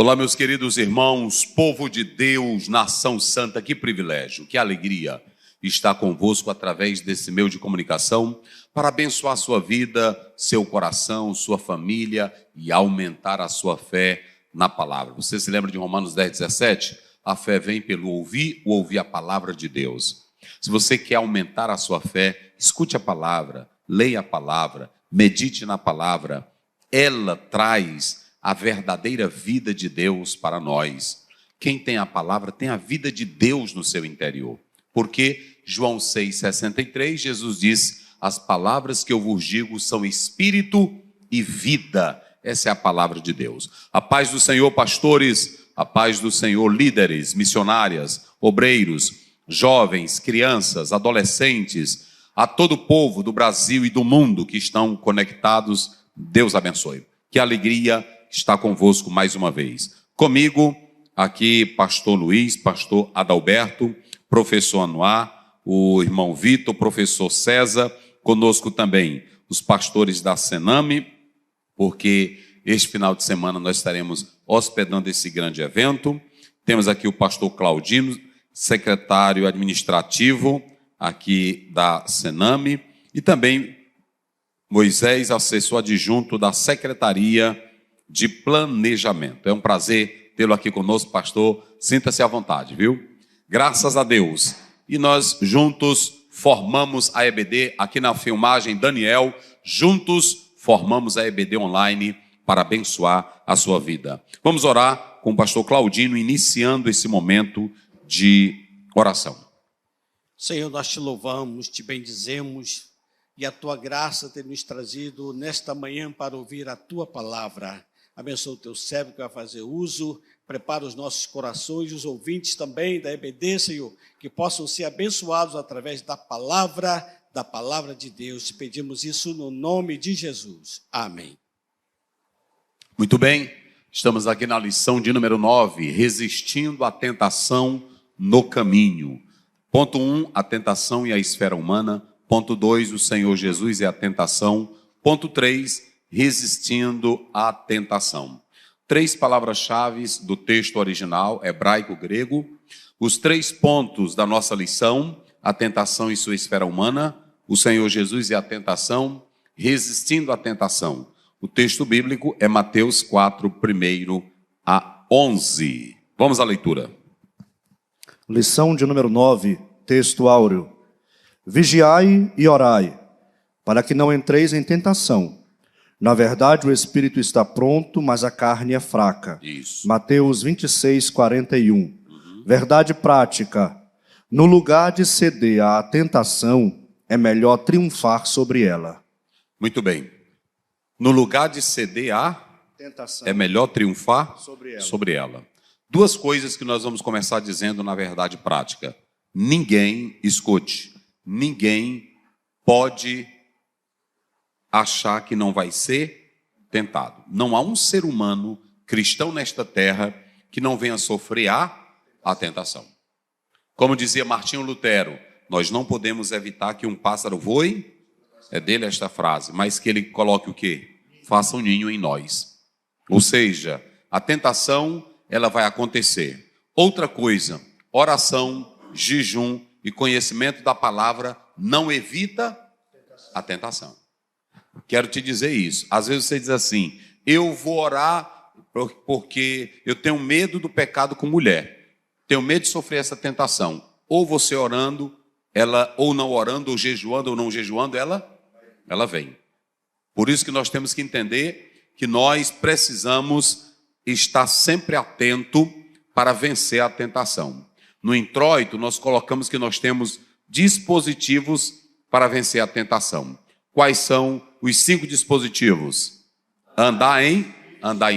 Olá, meus queridos irmãos, povo de Deus, nação santa, que privilégio, que alegria estar convosco através desse meio de comunicação para abençoar sua vida, seu coração, sua família e aumentar a sua fé na palavra. Você se lembra de Romanos 10:17? A fé vem pelo ouvir a palavra de Deus. Se você quer aumentar a sua fé, escute a palavra, leia a palavra, medite na palavra. Ela traz a verdadeira vida de Deus para nós. Quem tem a palavra tem a vida de Deus no seu interior. Porque João 6,63, Jesus diz: as palavras que eu vos digo são espírito e vida. Essa é a palavra de Deus. A paz do Senhor, pastores, a paz do Senhor, líderes, missionárias, obreiros, jovens, crianças, adolescentes, a todo o povo do Brasil e do mundo que estão conectados, Deus abençoe. Que alegria estar convosco mais uma vez. Comigo, aqui, pastor Luiz, pastor Adalberto, professor Anuar, o irmão Vitor, professor César, conosco também os pastores da Sename, porque este final de semana nós estaremos hospedando esse grande evento. Temos aqui o pastor Claudino, secretário administrativo aqui da Sename, e também Moisés, assessor adjunto da Secretaria de Planejamento. É um prazer tê-lo aqui conosco, pastor. Sinta-se à vontade, viu? Graças a Deus. E nós juntos formamos a EBD, aqui na filmagem Daniel, juntos formamos a EBD online para abençoar a sua vida. Vamos orar com o pastor Claudino, iniciando esse momento de oração. Senhor, nós te louvamos, te bendizemos, e a tua graça tem nos trazido nesta manhã para ouvir a tua palavra. Abençoa o teu servo que vai fazer uso, prepara os nossos corações, os ouvintes também da EBD, Senhor, que possam ser abençoados através da palavra de Deus. Te pedimos isso no nome de Jesus. Amém. Muito bem, estamos aqui na lição de número 9, resistindo à tentação no caminho. Ponto 1, a tentação e a esfera humana. Ponto 2, o Senhor Jesus e a tentação. Ponto 3, resistindo à tentação. 3 palavras-chave do texto original, hebraico-grego. Os 3 pontos da nossa lição: a tentação e sua esfera humana, o Senhor Jesus e a tentação, resistindo à tentação. O texto bíblico é Mateus 4, 1 a 11. Vamos à leitura. Lição de número 9, texto áureo. Vigiai e orai, para que não entreis em tentação. Na verdade, o espírito está pronto, mas a carne é fraca. Isso. Mateus 26, 41. Verdade prática. No lugar de ceder à tentação, é melhor triunfar sobre ela. Muito bem. No lugar de ceder à tentação, é melhor triunfar sobre ela. 2 coisas que nós vamos começar dizendo na verdade prática. Ninguém, escute, ninguém pode achar que não vai ser tentado. Não há um ser humano cristão nesta terra que não venha sofrer a tentação. Como dizia Martinho Lutero, nós não podemos evitar que um pássaro voe, é dele esta frase, mas que ele coloque o quê? Faça um ninho em nós. Ou seja, a tentação, ela vai acontecer. Outra coisa, oração, jejum e conhecimento da palavra não evita a tentação. Quero te dizer isso. Às vezes você diz assim: eu vou orar porque eu tenho medo do pecado com mulher. Tenho medo de sofrer essa tentação. Ou você orando, ela, ou não orando, ou jejuando, ou não jejuando, ela vem. Por isso que nós temos que entender que nós precisamos estar sempre atento para vencer a tentação. No introito, nós colocamos que nós temos dispositivos para vencer a tentação. Quais são os 5 dispositivos? Andar em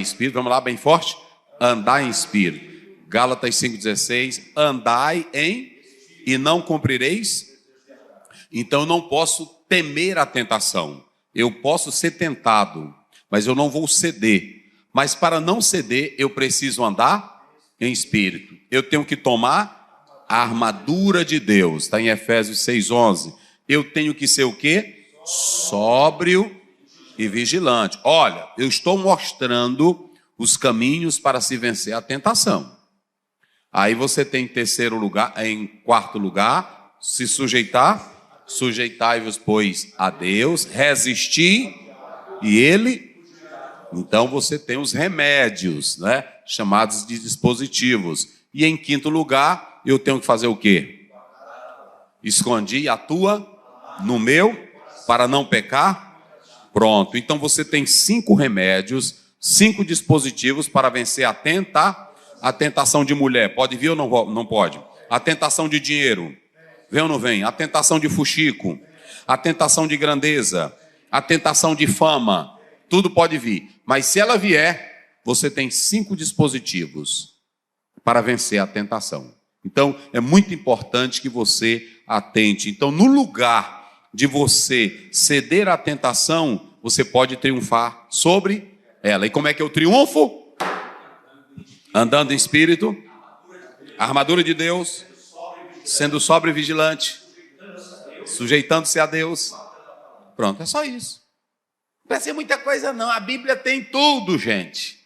espírito. Vamos lá, bem forte. Andar em espírito. Gálatas 5,16. Andai em e não cumprireis. Então eu não posso temer a tentação. Eu posso ser tentado, mas eu não vou ceder. Mas para não ceder, eu preciso andar em espírito. Eu tenho que tomar a armadura de Deus. Está em Efésios 6,11. Eu tenho que ser o quê? Sóbrio e vigilante. Olha, eu estou mostrando os caminhos para se vencer a tentação. Aí você tem em quarto lugar, se sujeitar, sujeitai-vos, pois, a Deus, resistir, e ele... Então você tem os remédios, né, chamados de dispositivos. E em quinto lugar, eu tenho que fazer o quê? Escondi a tua no meu, para não pecar. Pronto, então você tem 5 remédios, 5 dispositivos para vencer a tentação de mulher. Pode vir ou não pode? A tentação de dinheiro, vem ou não vem? A tentação de fuxico, a tentação de grandeza, a tentação de fama, tudo pode vir. Mas se ela vier, você tem 5 dispositivos para vencer a tentação. Então, é muito importante que você atente. Então, no lugar de você ceder à tentação, você pode triunfar sobre ela. E como é que eu triunfo? Andando em espírito, a armadura de Deus, sendo sóbrio e vigilante, sujeitando-se a Deus. Pronto, é só isso. Não vai ser muita coisa não, a Bíblia tem tudo, gente.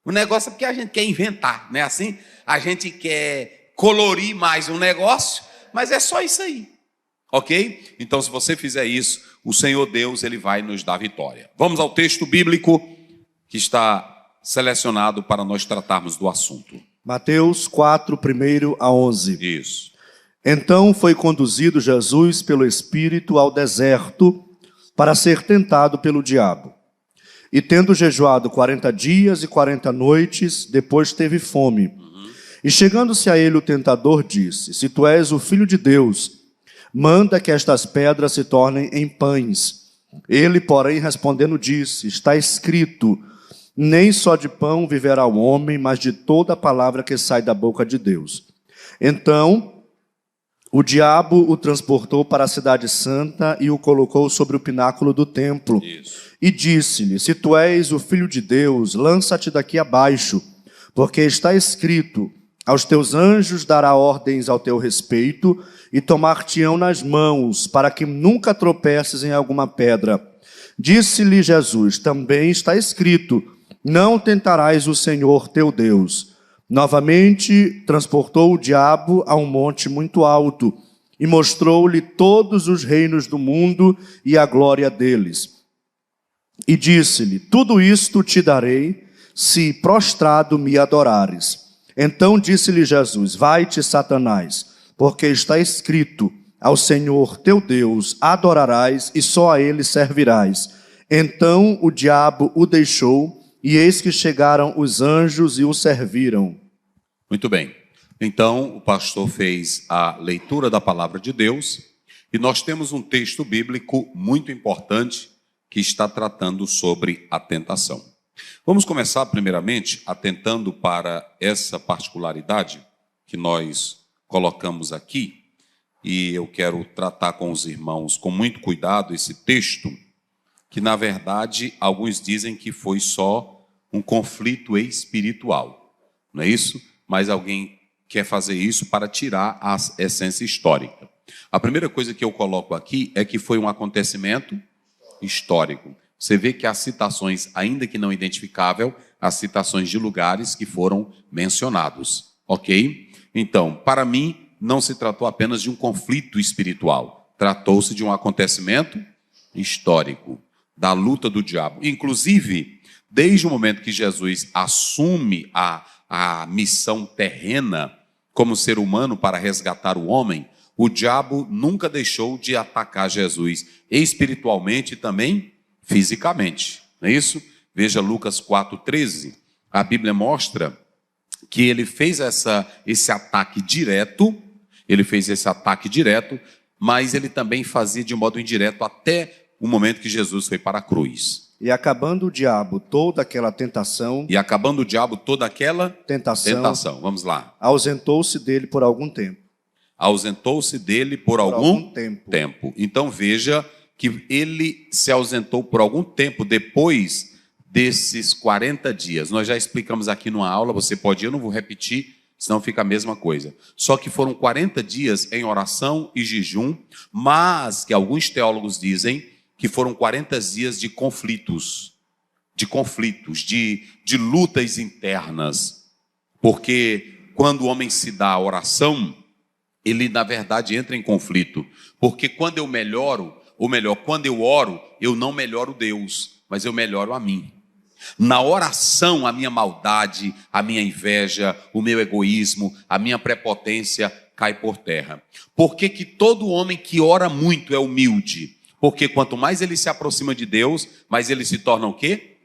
O negócio é porque a gente quer inventar, não é assim? A gente quer colorir mais um negócio, mas é só isso aí, ok? Então, se você fizer isso, o Senhor Deus, Ele vai nos dar vitória. Vamos ao texto bíblico que está selecionado para nós tratarmos do assunto. Mateus 4, 1 a 11. Isso. Então foi conduzido Jesus pelo Espírito ao deserto para ser tentado pelo diabo. E tendo jejuado 40 dias e 40 noites, depois teve fome. E chegando-se a ele o tentador disse: se tu és o Filho de Deus, manda que estas pedras se tornem em pães. Ele, porém, respondendo disse: está escrito, nem só de pão viverá o homem, mas de toda a palavra que sai da boca de Deus. Então o diabo o transportou para a cidade santa e o colocou sobre o pináculo do templo. Isso. E disse-lhe: se tu és o Filho de Deus, lança-te daqui abaixo, porque está escrito, aos teus anjos dará ordens ao teu respeito, e tomar-te-ão nas mãos, para que nunca tropeces em alguma pedra. Disse-lhe Jesus: também está escrito, não tentarás o Senhor teu Deus. Novamente transportou o diabo a um monte muito alto, e mostrou-lhe todos os reinos do mundo e a glória deles. E disse-lhe: tudo isto te darei, se prostrado me adorares. Então disse-lhe Jesus: vai-te, Satanás, porque está escrito, ao Senhor teu Deus adorarás e só a ele servirás. Então o diabo o deixou, e eis que chegaram os anjos e o serviram. Muito bem. Então, o pastor fez a leitura da palavra de Deus, e nós temos um texto bíblico muito importante que está tratando sobre a tentação. Vamos começar, primeiramente, atentando para essa particularidade que nós colocamos aqui, e eu quero tratar com os irmãos com muito cuidado esse texto, que, na verdade, alguns dizem que foi só um conflito espiritual, não é isso? Mas alguém quer fazer isso para tirar a essência histórica. A primeira coisa que eu coloco aqui é que foi um acontecimento histórico. Você vê que há citações, ainda que não identificável, há citações de lugares que foram mencionados, ok? Então, para mim, não se tratou apenas de um conflito espiritual, tratou-se de um acontecimento histórico, da luta do diabo. Inclusive, desde o momento que Jesus assume a missão terrena como ser humano para resgatar o homem, o diabo nunca deixou de atacar Jesus, espiritualmente e também fisicamente, não é isso? Veja Lucas 4,13, a Bíblia mostra que ele fez esse ataque direto, mas ele também fazia de modo indireto até o momento que Jesus foi para a cruz. E acabando o diabo toda aquela tentação, vamos lá. ausentou-se dele por algum tempo. Tempo. Então veja que ele se ausentou por algum tempo depois desses 40 dias. Nós já explicamos aqui numa aula, você pode ir, eu não vou repetir, senão fica a mesma coisa. Só que foram 40 dias em oração e jejum, mas que alguns teólogos dizem que foram 40 dias de conflitos. de conflitos, de lutas internas. Porque quando o homem se dá a oração, ele na verdade entra em conflito. Porque quando eu melhoro, ou melhor, quando eu oro, eu não melhoro Deus, mas eu melhoro a mim. Na oração, a minha maldade, a minha inveja, o meu egoísmo, a minha prepotência cai por terra. Por que que todo homem que ora muito é humilde? Porque quanto mais ele se aproxima de Deus, mais ele se torna o quê?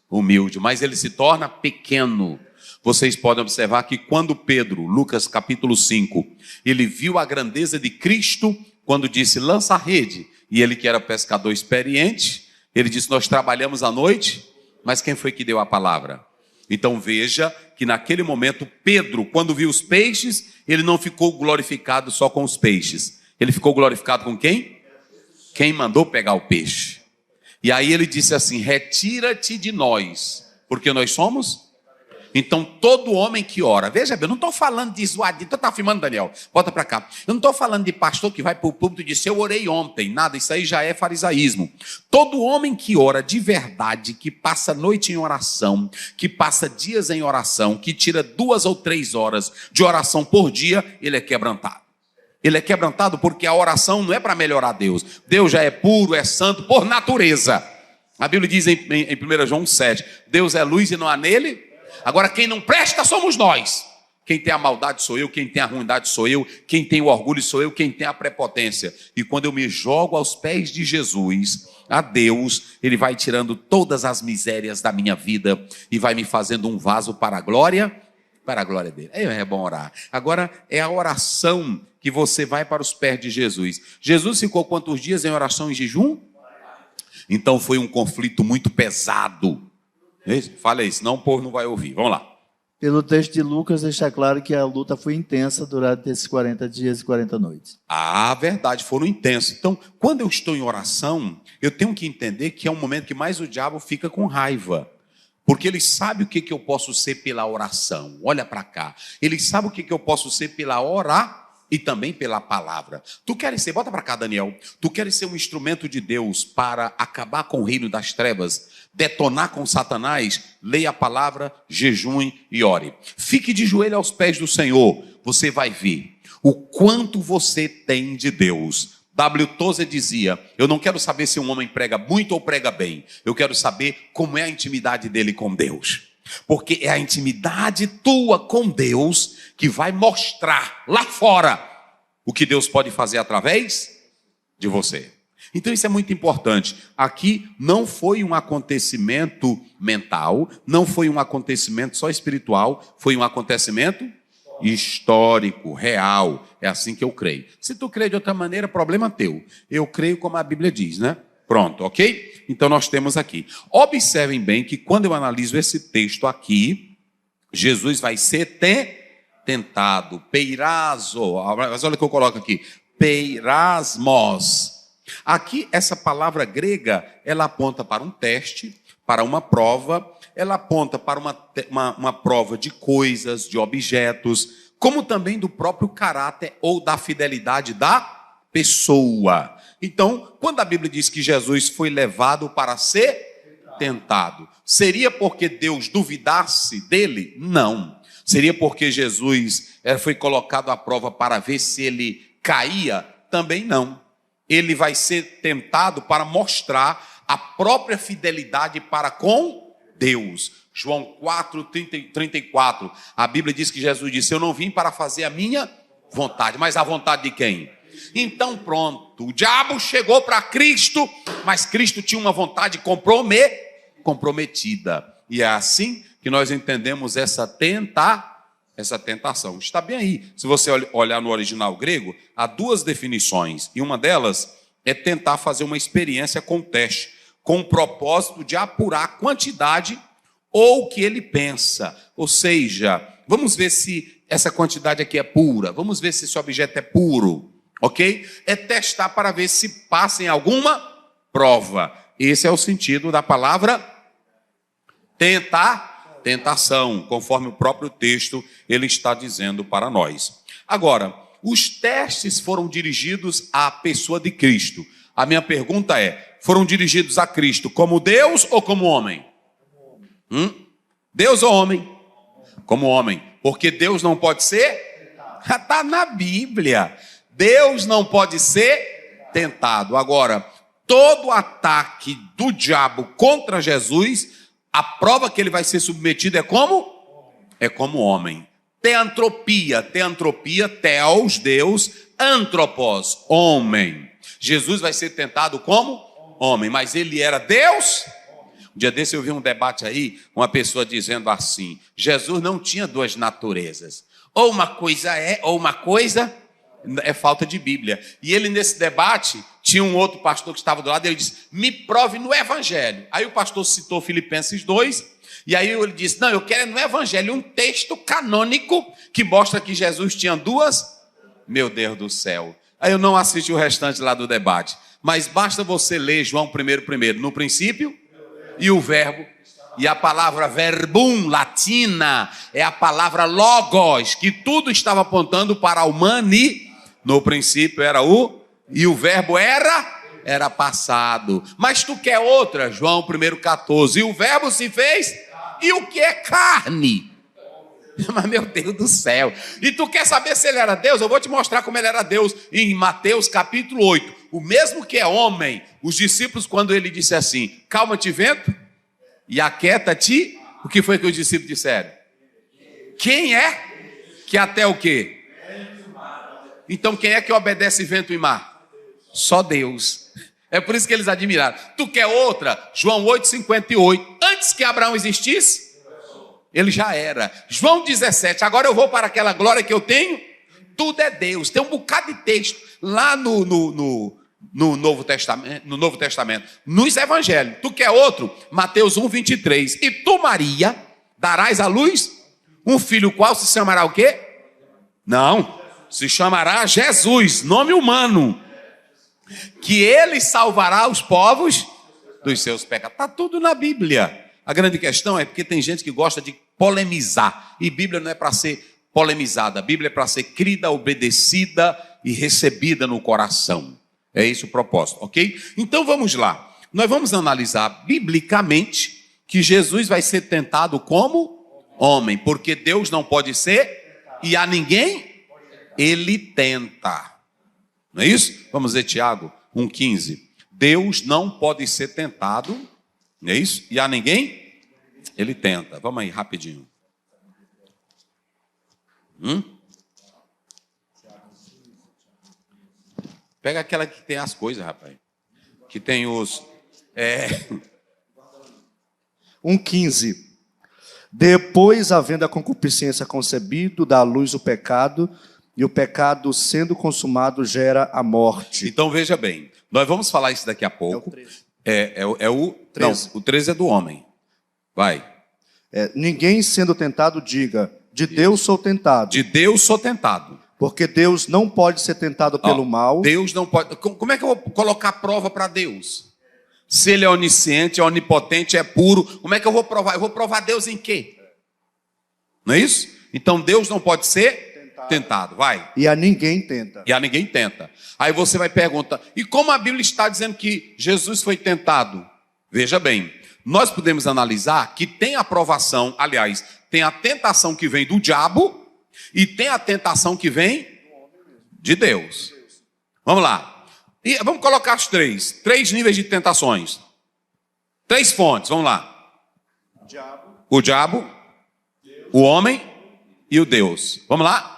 Humilde. Mais ele se torna pequeno. Vocês podem observar que quando Pedro, Lucas capítulo 5, ele viu a grandeza de Cristo, quando disse, lança a rede, e ele que era pescador experiente, ele disse, nós trabalhamos à noite, mas quem foi que deu a palavra? Então veja que naquele momento, Pedro, quando viu os peixes, ele não ficou glorificado só com os peixes. Ele ficou glorificado com quem? Quem mandou pegar o peixe. E aí ele disse assim, retira-te de nós, porque nós somos... Então, todo homem que ora, veja bem, eu não estou falando de zoadinho, tu está filmando, Daniel? Bota para cá. Eu não estou falando de pastor que vai para o púlpito e diz, eu orei ontem, nada, isso aí já é farisaísmo. Todo homem que ora de verdade, que passa noite em oração, que passa dias em oração, que tira 2 ou 3 horas de oração por dia, ele é quebrantado. Ele é quebrantado porque a oração não é para melhorar Deus. Deus já é puro, é santo por natureza. A Bíblia diz em 1 João 7, Deus é luz e não há nele... Agora, quem não presta somos nós. Quem tem a maldade sou eu, quem tem a ruindade sou eu, quem tem o orgulho sou eu, quem tem a prepotência. E quando eu me jogo aos pés de Jesus, a Deus, Ele vai tirando todas as misérias da minha vida e vai me fazendo um vaso para a glória dele. É bom orar. Agora, é a oração que você vai para os pés de Jesus. Jesus ficou quantos dias em oração e jejum? Então foi um conflito muito pesado. Fala isso, senão o povo não vai ouvir. Vamos lá. Pelo texto de Lucas, deixa claro que a luta foi intensa durante esses 40 dias e 40 noites. Ah, verdade, foram intensos. Então, quando eu estou em oração, eu tenho que entender que é um momento que mais o diabo fica com raiva. Porque ele sabe o que eu posso ser pela oração. Olha para cá. Ele sabe o que eu posso ser pela orar e também pela palavra. Tu queres ser, bota para cá, Daniel. Tu queres ser um instrumento de Deus para acabar com o reino das trevas, detonar com Satanás? Leia a palavra, jejue e ore. Fique de joelho aos pés do Senhor. Você vai ver o quanto você tem de Deus. W. Tozer dizia, eu não quero saber se um homem prega muito ou prega bem. Eu quero saber como é a intimidade dele com Deus. Porque é a intimidade tua com Deus que vai mostrar lá fora o que Deus pode fazer através de você. Então isso é muito importante. Aqui não foi um acontecimento mental, não foi um acontecimento só espiritual, foi um acontecimento histórico, real. É assim que eu creio. Se tu crê de outra maneira, problema teu. Eu creio como a Bíblia diz, né? Pronto, ok? Então nós temos aqui. Observem bem que quando eu analiso esse texto aqui, Jesus vai ser tentado, peirazo. Mas olha o que eu coloco aqui, peirasmos. Aqui, essa palavra grega, ela aponta para um teste, para uma prova, ela aponta para uma prova de coisas, de objetos, como também do próprio caráter ou da fidelidade da pessoa. Então, quando a Bíblia diz que Jesus foi levado para ser tentado, seria porque Deus duvidasse dele? Não. Seria porque Jesus foi colocado à prova para ver se ele caía? Também não. Ele vai ser tentado para mostrar a própria fidelidade para com Deus. João 4:34, a Bíblia diz que Jesus disse, eu não vim para fazer a minha vontade, mas a vontade de quem? Então pronto, o diabo chegou para Cristo, mas Cristo tinha uma vontade comprometida. E é assim que nós entendemos essa tentação. Está bem aí. Se você olhar no original grego, há 2 definições. E uma delas é tentar fazer uma experiência com o teste, com o propósito de apurar a quantidade ou o que ele pensa. Ou seja, vamos ver se essa quantidade aqui é pura. Vamos ver se esse objeto é puro. Ok? É testar para ver se passa em alguma prova. Esse é o sentido da palavra tentação, conforme o próprio texto ele está dizendo para nós. Agora, os testes foram dirigidos à pessoa de Cristo. A minha pergunta é, foram dirigidos a Cristo como Deus ou como homem? Deus ou homem? Como homem. Porque Deus não pode ser? Está na Bíblia. Deus não pode ser tentado. Agora, todo ataque do diabo contra Jesus, a prova que ele vai ser submetido é como? É como homem. Teantropia, theos, Deus, antropos, homem. Jesus vai ser tentado como homem, mas ele era Deus? Um dia desse eu vi um debate aí, uma pessoa dizendo assim, Jesus não tinha duas naturezas. Ou uma coisa é, ou uma coisa é falta de Bíblia. E ele nesse debate, tinha um outro pastor que estava do lado, ele disse, me prove no Evangelho. Aí o pastor citou Filipenses 2, e aí ele disse, não, eu quero no Evangelho um texto canônico que mostra que Jesus tinha duas. Meu Deus do céu. Aí eu não assisti o restante lá do debate. Mas basta você ler João 1:1. No princípio, e o verbo. E a palavra verbum, latina, é a palavra logos, que tudo estava apontando para o mani. No princípio era o, e o verbo era passado. Mas tu quer outra? João 1:14. E o verbo se fez, e o que é carne? Mas meu Deus do céu. E tu quer saber se ele era Deus? Eu vou te mostrar como ele era Deus em Mateus capítulo 8. O mesmo que é homem, os discípulos, quando ele disse assim, calma-te vento e aquieta-te, o que foi que os discípulos disseram? Quem é que até o quê? Então quem é que obedece vento e mar? Só Deus. É por isso que eles admiraram. Tu quer outra? João 8:58. Antes que Abraão existisse, ele já era. João 17, agora eu vou para aquela glória que eu tenho. Tudo é Deus. Tem um bocado de texto lá no Novo Testamento, nos Evangelhos. Tu quer outro? Mateus 1:23. E tu, Maria, darás à luz um filho, qual se chamará o quê? Não, se chamará Jesus, nome humano. Que ele salvará os povos dos seus pecados. Está tudo na Bíblia. A grande questão é porque tem gente que gosta de polemizar. E Bíblia não é para ser polemizada. A Bíblia é para ser crida, obedecida e recebida no coração. É esse o propósito, ok? Então vamos lá. Nós vamos analisar biblicamente que Jesus vai ser tentado como homem. Porque Deus não pode ser e a ninguém ele tenta. Não é isso? Vamos ver Tiago 1,15. Deus não pode ser tentado. Não é isso? E a ninguém ele tenta. Vamos aí, rapidinho. Pega aquela que tem as coisas, rapaz. Que tem os... 1,15. Depois, havendo a concupiscência concebido, dá à luz o pecado, e o pecado, sendo consumado, gera a morte. Então, veja bem. Nós vamos falar isso daqui a pouco. O 13. Não, o 13 é do homem. Vai. Ninguém sendo tentado diga, de Deus sou tentado. De Deus sou tentado. Porque Deus não pode ser tentado pelo mal. Deus não pode. Como é que eu vou colocar prova para Deus? Se ele é onisciente, é onipotente, é puro, como é que eu vou provar? Eu vou provar Deus em quê? Não é isso? Então Deus não pode ser tentado. Vai. E a ninguém tenta. E a ninguém tenta. Aí você vai perguntar, e como a Bíblia está dizendo que Jesus foi tentado? Veja bem, nós podemos analisar que tem a provação, aliás, tem a tentação que vem do diabo e tem a tentação que vem de Deus. Vamos lá. E vamos colocar os três níveis de tentações. 3 fontes, vamos lá. O diabo, o homem e o Deus. Vamos lá?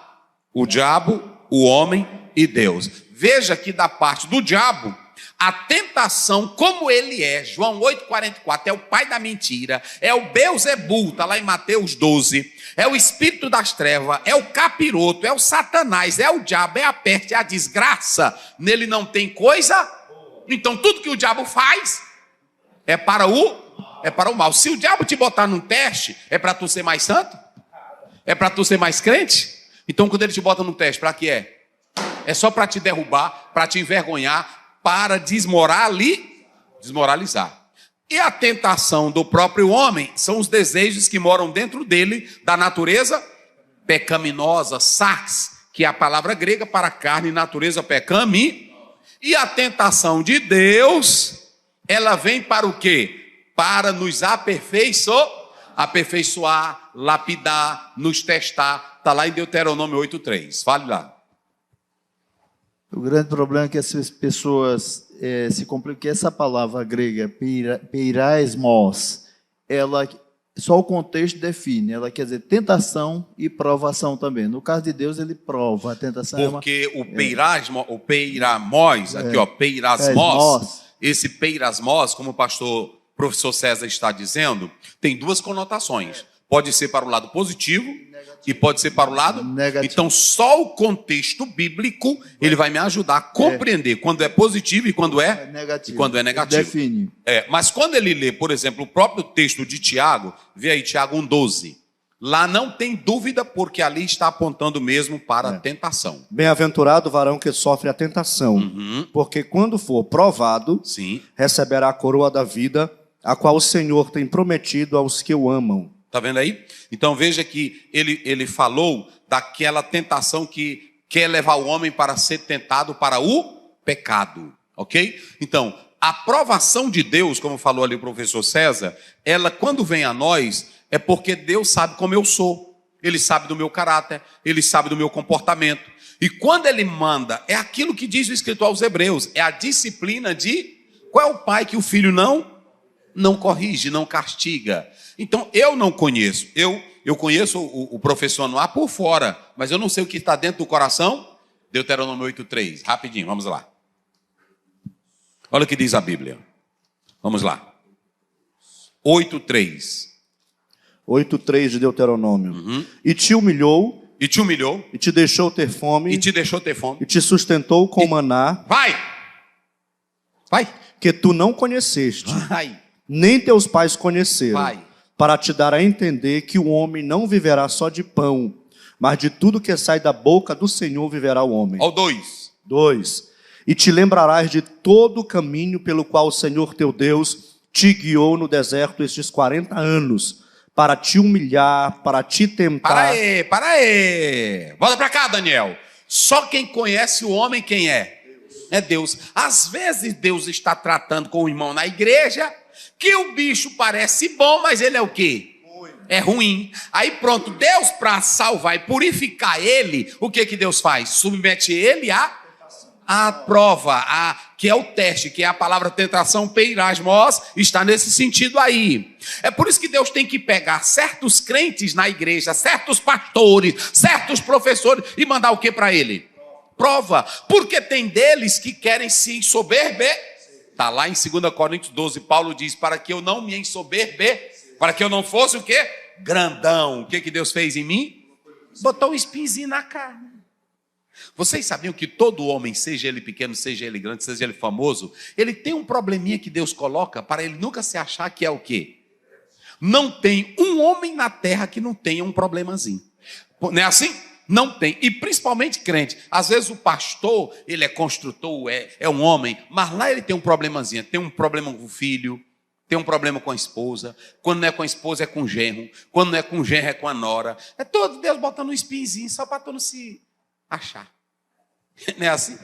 O diabo, o homem e Deus. Veja que da parte do diabo, a tentação como ele é, João 8,44, é o pai da mentira, é o Beelzebul, está lá em Mateus 12, é o espírito das trevas, é o capiroto, é o Satanás, é o diabo, é a peste, é a desgraça, nele não tem coisa, então tudo que o diabo faz é para o mal. Se o diabo te botar num teste, é para tu ser mais santo? É para tu ser mais crente? Então quando ele te bota num teste, para que é? É só para te derrubar, para te envergonhar, para desmoralizar. E a tentação do próprio homem são os desejos que moram dentro dele, da natureza pecaminosa, sarx, que é a palavra grega para carne, natureza pecami. E a tentação de Deus, ela vem para o quê? Para nos aperfeiçoar. aperfeiçoar, lapidar, nos testar. Está lá em Deuteronômio 8:3. Fale lá. O grande problema é que essas pessoas se complicam, que essa palavra grega, peiraismos, ela, só o contexto define, ela quer dizer tentação e provação também. No caso de Deus, ele prova, a tentação porque o peiramos, aqui ó, peirasmos, esse peirasmos, como o professor César está dizendo, tem duas conotações. Pode ser para o lado positivo e pode ser para o lado negativo. Então, só o contexto bíblico ele vai me ajudar a compreender quando é positivo e quando é negativo. E quando é negativo. Define. Mas quando ele lê, por exemplo, o próprio texto de Tiago, vê aí Tiago 1:12. Lá não tem dúvida, porque ali está apontando mesmo para a tentação. Bem-aventurado o varão que sofre a tentação, porque quando for provado, receberá a coroa da vida, a qual o Senhor tem prometido aos que o amam. Está vendo aí? Então veja que ele falou daquela tentação que quer levar o homem para ser tentado para o pecado, ok? Então, a provação de Deus, como falou ali o professor César, ela quando vem a nós, é porque Deus sabe como eu sou. Ele sabe do meu caráter, ele sabe do meu comportamento. E quando ele manda, é aquilo que diz o escritor aos Hebreus, é a disciplina de... Qual é o pai que o filho não corrige, não castiga? Então, eu não conheço. Eu conheço o professor Noah por fora, mas eu não sei o que está dentro do coração. Deuteronômio 8:3. Rapidinho, vamos lá. Olha o que diz a Bíblia. Vamos lá. 8:3. 8:3 de Deuteronômio. E te humilhou. E te humilhou. E te deixou ter fome. E te deixou ter fome. E te sustentou com maná. Vai! Que tu não conheceste. Vai! Nem teus pais conheceram. Vai! Para te dar a entender que o homem não viverá só de pão, mas de tudo que sai da boca do Senhor viverá o homem. Ó, 2. E te lembrarás de todo o caminho pelo qual o Senhor teu Deus te guiou no deserto estes 40 anos, para te humilhar, para te tentar. Para aí. Volta para cá, Daniel. Só quem conhece o homem, quem é? É Deus. Às vezes Deus está tratando com o irmão na igreja, que o bicho parece bom, mas ele é o quê? É ruim. Aí pronto, Deus para salvar e purificar ele, o que Deus faz? Submete ele à prova, que é o teste, que é a palavra tentação, peirasmos, está nesse sentido aí. É por isso que Deus tem que pegar certos crentes na igreja, certos pastores, certos professores e mandar o que para ele? Prova. Porque tem deles que querem se ensoberbecer. Está lá em 2 Coríntios 12, Paulo diz, para que eu não me ensoberbecer, para que eu não fosse o quê? Grandão. O que Deus fez em mim? Botou um espinhozinho na carne. Vocês sabiam que todo homem, seja ele pequeno, seja ele grande, seja ele famoso, ele tem um probleminha que Deus coloca para ele nunca se achar que é o quê? Não tem um homem na terra que não tenha um problemazinho. Não é assim? Não tem, e principalmente crente. Às vezes o pastor, ele é construtor, é um homem, mas lá ele tem um problemazinho, tem um problema com o filho, tem um problema com a esposa, quando não é com a esposa é com o genro, quando não é com o genro é com a nora, é todo Deus botando um espinhozinho só para tu não se achar. Não é assim?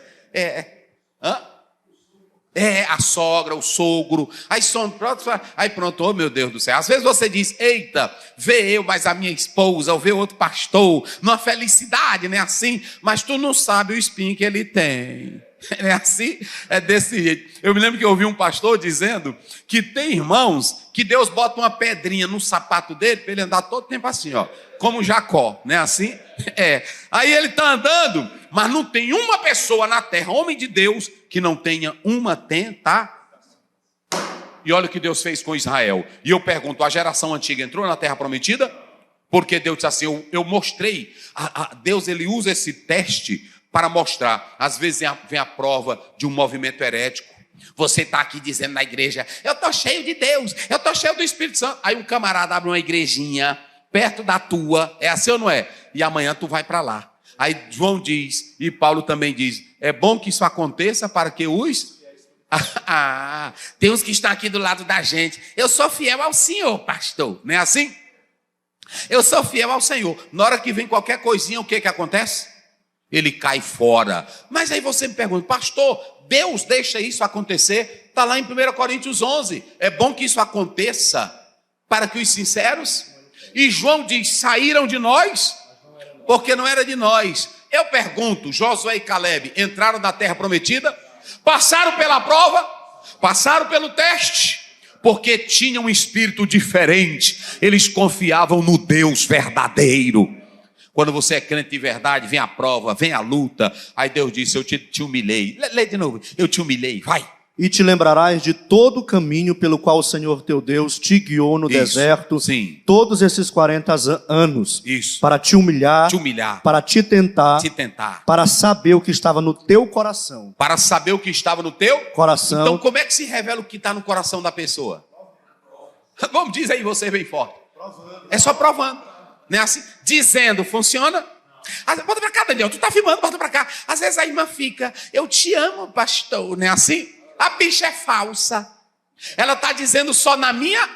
A sogra, o sogro, aí pronto, oh meu Deus do céu. Às vezes você diz, eita, vê eu, mas a minha esposa, ou vê outro pastor, numa felicidade, não é assim? Mas tu não sabe o espinho que ele tem. Não é assim? É desse jeito. Eu me lembro que eu ouvi um pastor dizendo que tem irmãos que Deus bota uma pedrinha no sapato dele para ele andar todo tempo assim, ó, como Jacó, não é assim? Aí ele está andando, mas não tem uma pessoa na terra, homem de Deus, que não tenha uma tentação. E olha o que Deus fez com Israel. E eu pergunto, a geração antiga entrou na terra prometida? Porque Deus disse assim, eu mostrei. Deus, ele usa esse teste para mostrar. Às vezes vem a prova de um movimento herético. Você está aqui dizendo na igreja, eu estou cheio de Deus, eu estou cheio do Espírito Santo. Aí um camarada abre uma igrejinha perto da tua, é assim ou não é? E amanhã tu vai para lá. Aí João diz, e Paulo também diz, é bom que isso aconteça para que os... tem uns que estão aqui do lado da gente. Eu sou fiel ao Senhor, pastor, não é assim? Eu sou fiel ao Senhor. Na hora que vem qualquer coisinha, o que acontece? Ele cai fora. Mas aí você me pergunta, pastor, Deus deixa isso acontecer? Está lá em 1 Coríntios 11. É bom que isso aconteça para que os sinceros... E João diz, saíram de nós, porque não era de nós. Eu pergunto, Josué e Caleb entraram na terra prometida? Passaram pela prova? Passaram pelo teste? Porque tinham um espírito diferente. Eles confiavam no Deus verdadeiro. Quando você é crente de verdade, vem a prova, vem a luta. Aí Deus disse, eu te humilhei. Lê de novo, eu te humilhei, vai. E te lembrarás de todo o caminho pelo qual o Senhor teu Deus te guiou no deserto, sim. Todos esses 40 anos, Isso. Para te humilhar, para te tentar, para saber o que estava no teu coração. Para saber o que estava no teu coração. Então como é que se revela o que está no coração da pessoa? Vamos, diz aí você bem forte. Provando. É só provando. Não é assim? Dizendo, funciona? Bota para cá, Daniel, tu está filmando, bota para cá. Às vezes a irmã fica, eu te amo, pastor, não é assim? A bicha é falsa. Ela está dizendo só na minha.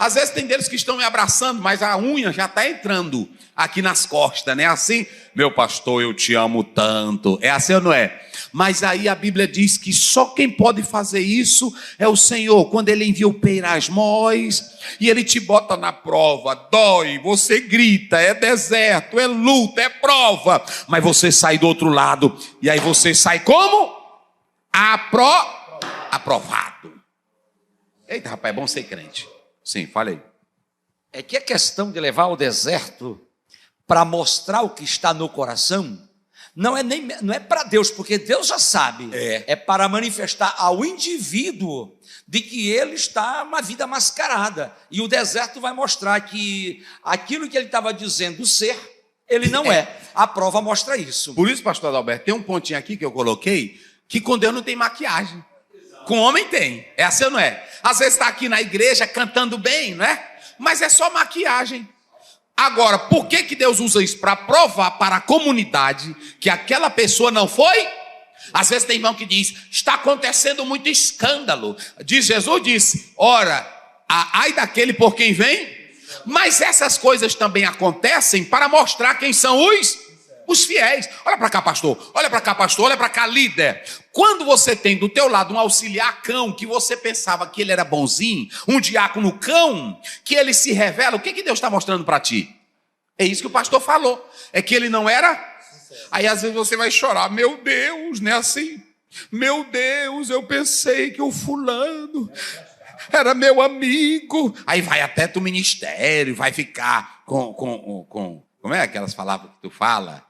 Às vezes tem deles que estão me abraçando, mas a unha já está entrando aqui nas costas, não é assim? Meu pastor, eu te amo tanto. É assim ou não é? Mas aí a Bíblia diz que só quem pode fazer isso é o Senhor. Quando Ele envia o peirasmós e Ele te bota na prova, dói, você grita, é deserto, é luta, é prova. Mas você sai do outro lado e aí você sai como? Aprovado. Eita, rapaz, é bom ser crente. Sim, fala aí. É que a questão de levar ao deserto para mostrar o que está no coração não é para Deus, porque Deus já sabe. É para manifestar ao indivíduo de que ele está uma vida mascarada. E o deserto vai mostrar que aquilo que ele estava dizendo ser, ele não é. A prova mostra isso. Por isso, pastor Adalberto, tem um pontinho aqui que eu coloquei, que com Deus não tem maquiagem. Com homem tem. É assim ou não é? Às vezes está aqui na igreja cantando bem, não é? Mas é só maquiagem. Agora, por que Deus usa isso? Para provar para a comunidade que aquela pessoa não foi? Às vezes tem irmão que diz, está acontecendo muito escândalo. Jesus disse, ora, ai daquele por quem vem. Mas essas coisas também acontecem para mostrar quem são os fiéis. Olha para cá, pastor. Olha para cá, pastor. Olha para cá, líder. Quando você tem do teu lado um auxiliar cão, que você pensava que ele era bonzinho, um diácono cão, que ele se revela, o que Deus está mostrando para ti? É isso que o pastor falou. É que ele não era? Aí às vezes você vai chorar. Meu Deus, não é assim? Meu Deus, eu pensei que o fulano era meu amigo. Aí vai até do ministério, vai ficar com como é aquelas palavras que tu fala?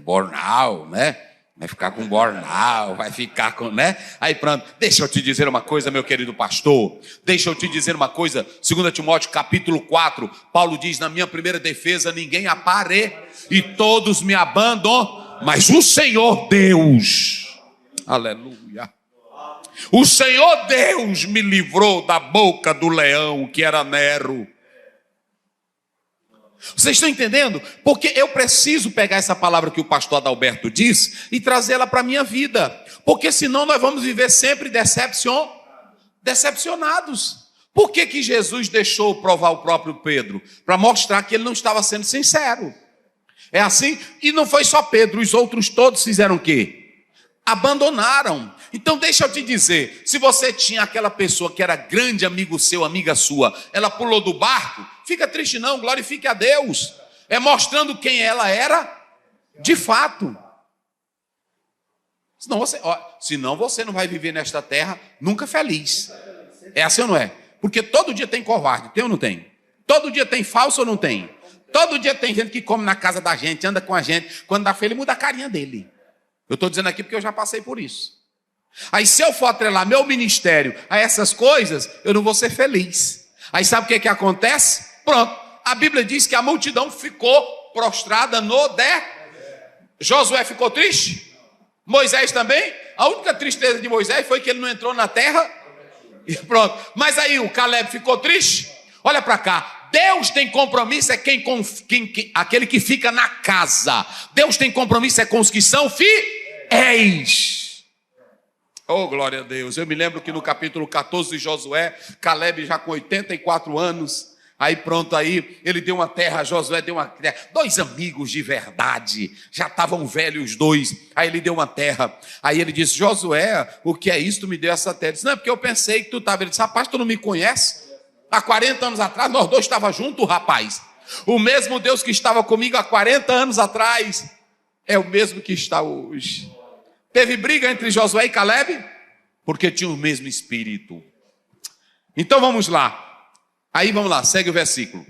Burnout, né? Vai ficar com burnout, vai ficar com, né? Aí pronto, deixa eu te dizer uma coisa, meu querido pastor. Deixa eu te dizer uma coisa. 2 Timóteo capítulo 4, Paulo diz, na minha primeira defesa, ninguém apare e todos me abandonam, mas o Senhor Deus, aleluia, o Senhor Deus me livrou da boca do leão, que era Nero. Vocês estão entendendo? Porque eu preciso pegar essa palavra que o pastor Adalberto diz e trazê-la para a minha vida. Porque senão nós vamos viver sempre decepcionados. Por que Jesus deixou provar o próprio Pedro? Para mostrar que ele não estava sendo sincero. É assim? E não foi só Pedro, os outros todos fizeram o quê? Abandonaram. Então deixa eu te dizer, se você tinha aquela pessoa que era grande amigo seu, amiga sua, ela pulou do barco, fica triste não, glorifique a Deus. É mostrando quem ela era de fato. Senão você não vai viver nesta terra nunca feliz. É assim ou não é? Porque todo dia tem covarde, tem ou não tem? Todo dia tem falso ou não tem? Todo dia tem gente que come na casa da gente, anda com a gente, quando dá feio ele muda a carinha dele. Eu estou dizendo aqui porque eu já passei por isso. Aí se eu for atrelar meu ministério a essas coisas, eu não vou ser feliz. Aí sabe o que acontece? Pronto, a Bíblia diz que a multidão ficou prostrada no deserto. Josué ficou triste? Moisés também? A única tristeza de Moisés foi que ele não entrou na terra. E pronto, mas aí o Caleb ficou triste? Olha para cá, Deus tem compromisso é aquele que fica na casa. Deus tem compromisso é com os que são fiéis. Oh, glória a Deus. Eu me lembro que no capítulo 14 de Josué, Caleb já com 84 anos, aí pronto, aí ele deu uma terra, Josué deu uma terra, 2 amigos de verdade, já estavam velhos os dois, aí ele deu uma terra, aí ele disse, Josué, o que é isso, tu me deu essa terra? Ele disse, não, é porque eu pensei que tu estava, ele disse, rapaz, tu não me conhece? Há 40 anos atrás, nós dois estávamos juntos, rapaz. O mesmo Deus que estava comigo há 40 anos atrás é o mesmo que está hoje. Teve briga entre Josué e Caleb? Porque tinham o mesmo espírito. Então vamos lá. Aí vamos lá, segue o versículo.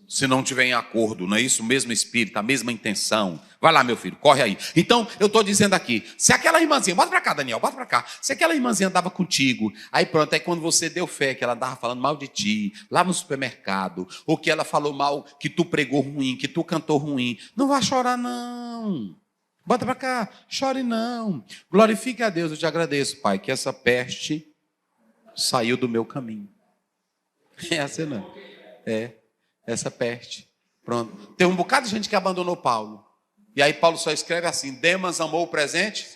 Se não tiver em acordo, não é isso? O mesmo espírito, a mesma intenção. Vai lá, meu filho, corre aí. Então, eu estou dizendo aqui, se aquela irmãzinha, bota para cá, Daniel, bota para cá. Se aquela irmãzinha andava contigo, aí pronto, aí quando você deu fé, que ela andava falando mal de ti, lá no supermercado, ou que ela falou mal, que tu pregou ruim, que tu cantou ruim, não vai chorar não. Bota para cá, chore não. Glorifique a Deus, eu te agradeço, Pai, que essa peste saiu do meu caminho. É assim não. Essa peste. Pronto. Tem um bocado de gente que abandonou Paulo. E aí Paulo só escreve assim: Demas amou o presente,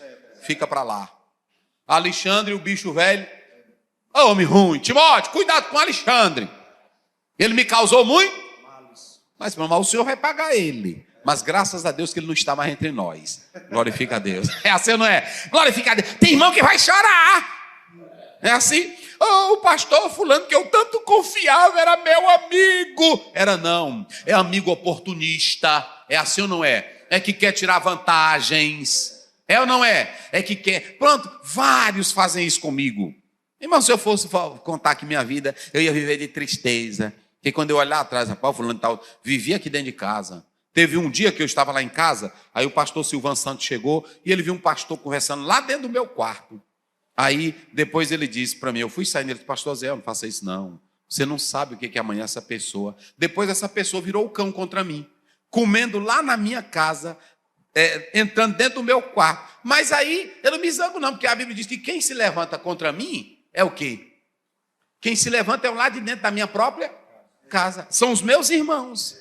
fica para lá. Alexandre, o bicho velho, homem ruim. Timóteo, cuidado com Alexandre. Ele me causou muito, mas o Senhor vai pagar ele. Mas graças a Deus que ele não está mais entre nós. Glorifica a Deus. É assim, não é? Glorifica a Deus. Tem irmão que vai chorar. É assim? O pastor fulano que eu tanto confiava era meu amigo. Era não. É amigo oportunista. É assim ou não é? É que quer tirar vantagens. É ou não é? É que quer. Pronto, vários fazem isso comigo. Irmão, se eu fosse contar aqui minha vida, eu ia viver de tristeza. Porque quando eu olhar atrás, rapaz, fulano tal, vivia aqui dentro de casa. Teve um dia que eu estava lá em casa, aí o pastor Silvan Santos chegou e ele viu um pastor conversando lá dentro do meu quarto. Aí, depois ele disse para mim, eu fui saindo, ele disse, pastor Zé, não faça isso não. Você não sabe o que é amanhã essa pessoa. Depois essa pessoa virou o cão contra mim, comendo lá na minha casa, entrando dentro do meu quarto. Mas aí, eu não me zango não, porque a Bíblia diz que quem se levanta contra mim é o quê? Quem se levanta é o lado de dentro da minha própria casa. São os meus irmãos.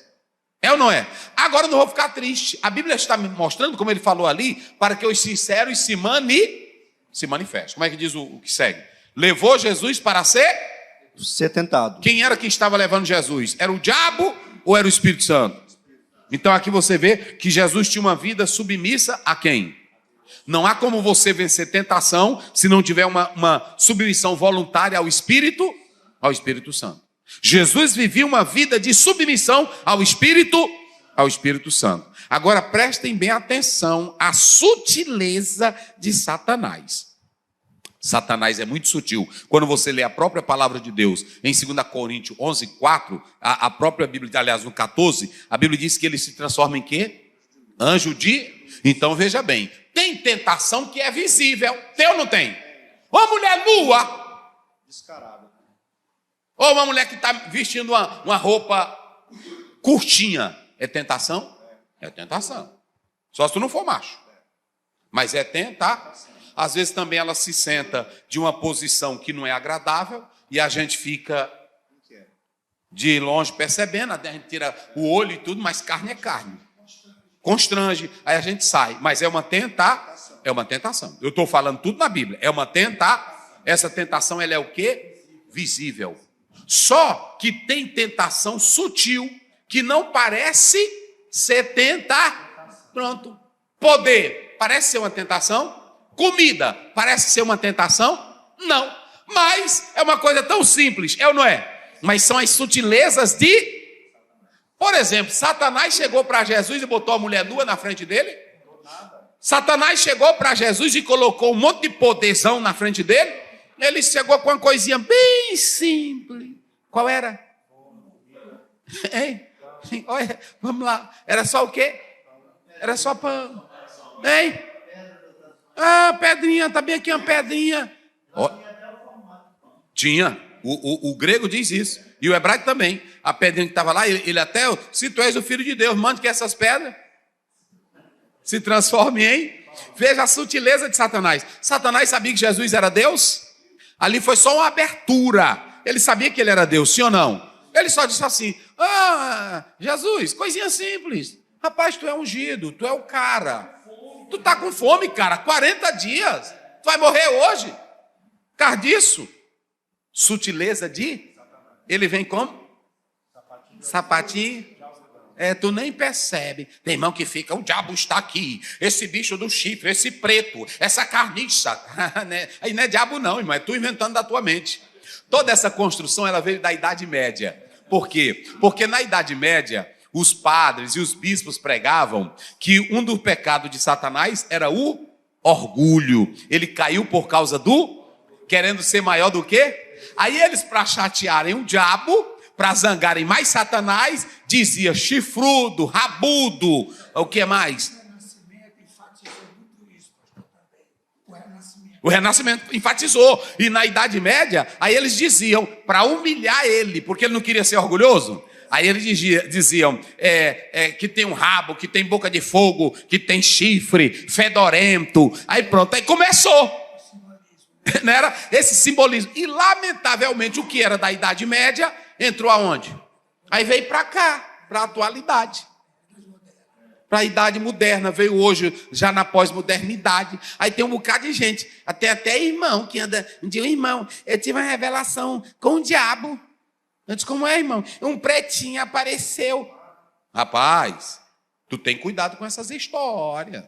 É ou não é? Agora eu não vou ficar triste. A Bíblia está me mostrando, como ele falou ali, para que os sinceros se manifestem. Como é que diz o que segue? Levou Jesus para ser tentado. Quem era que estava levando Jesus? Era o diabo ou era o Espírito Santo? Então aqui você vê que Jesus tinha uma vida submissa a quem? Não há como você vencer tentação se não tiver uma submissão voluntária ao Espírito Santo. Jesus vivia uma vida de submissão ao Espírito Santo. Agora prestem bem atenção à sutileza de Satanás. Satanás é muito sutil. Quando você lê a própria palavra de Deus em 2 Coríntios 11:4, a própria Bíblia, aliás, no 14, a Bíblia diz que ele se transforma em quê? Anjo de... Então veja bem, tem tentação que é visível. Tem ou não tem? Uma mulher nua, Descarada. ou uma mulher que está vestindo uma roupa curtinha, é tentação? É tentação. Só se tu não for macho. Mas é tentar. Às vezes também ela se senta de uma posição que não é agradável e a gente fica de longe percebendo, a gente tira o olho e tudo, mas carne é carne. Constrange, aí a gente sai. Mas é uma tentação. Eu estou falando tudo na Bíblia. É uma tentação. Essa tentação, ela é o quê? Visível. Só que tem tentação sutil, que não parece ser tentar. Pronto. Poder, parece ser uma tentação? Comida, parece ser uma tentação? Não. Mas é uma coisa tão simples, é ou não é? Mas são as sutilezas de... Por exemplo, Satanás chegou para Jesus e botou a mulher nua na frente dele? Satanás chegou para Jesus e colocou um monte de poderzão na frente dele? Ele chegou com uma coisinha bem simples. Qual era? Hein? Olha, vamos lá. Era só o quê? Era só pão. Hein? Ah, pedrinha, tá bem aqui uma pedrinha. Oh. Tinha. O grego diz isso. E o hebraico também. A pedrinha que estava lá, ele até, se tu és o filho de Deus, mande que essas pedras se transformem em... Veja a sutileza de Satanás. Satanás sabia que Jesus era Deus? Ali foi só uma abertura. Ele sabia que ele era Deus, sim ou não? Ele só disse assim, Jesus, coisinha simples. Rapaz, tu é ungido, tu é o cara. Tu tá com fome, cara, 40 dias. Tu vai morrer hoje. Por causa disso. Sutileza de... Ele vem como? Sapatinho. Tu nem percebe. Tem irmão que fica, o diabo está aqui. Esse bicho do chifre, esse preto, essa carniça. Aí não é diabo não, irmão, é tu inventando da tua mente. Toda essa construção ela veio da Idade Média. Por quê? Porque na Idade Média, os padres e os bispos pregavam que um dos pecados de Satanás era o orgulho. Ele caiu por causa do querendo ser maior do que? Aí eles, para chatearem o diabo, para zangarem mais Satanás, dizia chifrudo, rabudo, o que mais? O Renascimento enfatizou. E na Idade Média, aí eles diziam, para humilhar ele, porque ele não queria ser orgulhoso, aí eles diziam que tem um rabo, que tem boca de fogo, que tem chifre, fedorento. Aí pronto, aí começou. Não era esse simbolismo. E lamentavelmente o que era da Idade Média entrou aonde? Aí veio para cá, para a atualidade. Para a idade moderna, veio hoje já na pós-modernidade. Aí tem um bocado de gente, até irmão que anda. Um dia, irmão, eu tive uma revelação com o diabo. Eu disse, como é, irmão? Um pretinho apareceu. Rapaz, tu tem cuidado com essas histórias.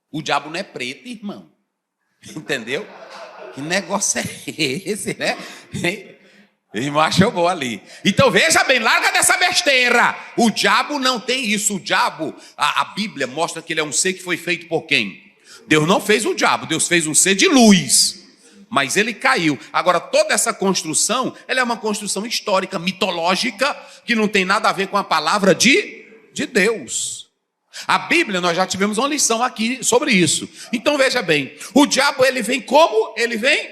O diabo não é preto, irmão. Entendeu? Que negócio é esse, né? O irmão achou bom ali. Então veja bem, larga dessa besteira. O diabo não tem isso. O diabo, a Bíblia mostra que ele é um ser que foi feito por quem? Deus não fez o diabo, Deus fez um ser de luz. Mas ele caiu. Agora, toda essa construção, ela é uma construção histórica, mitológica, que não tem nada a ver com a palavra de Deus. A Bíblia, nós já tivemos uma lição aqui sobre isso. Então veja bem, o diabo ele vem como? Ele vem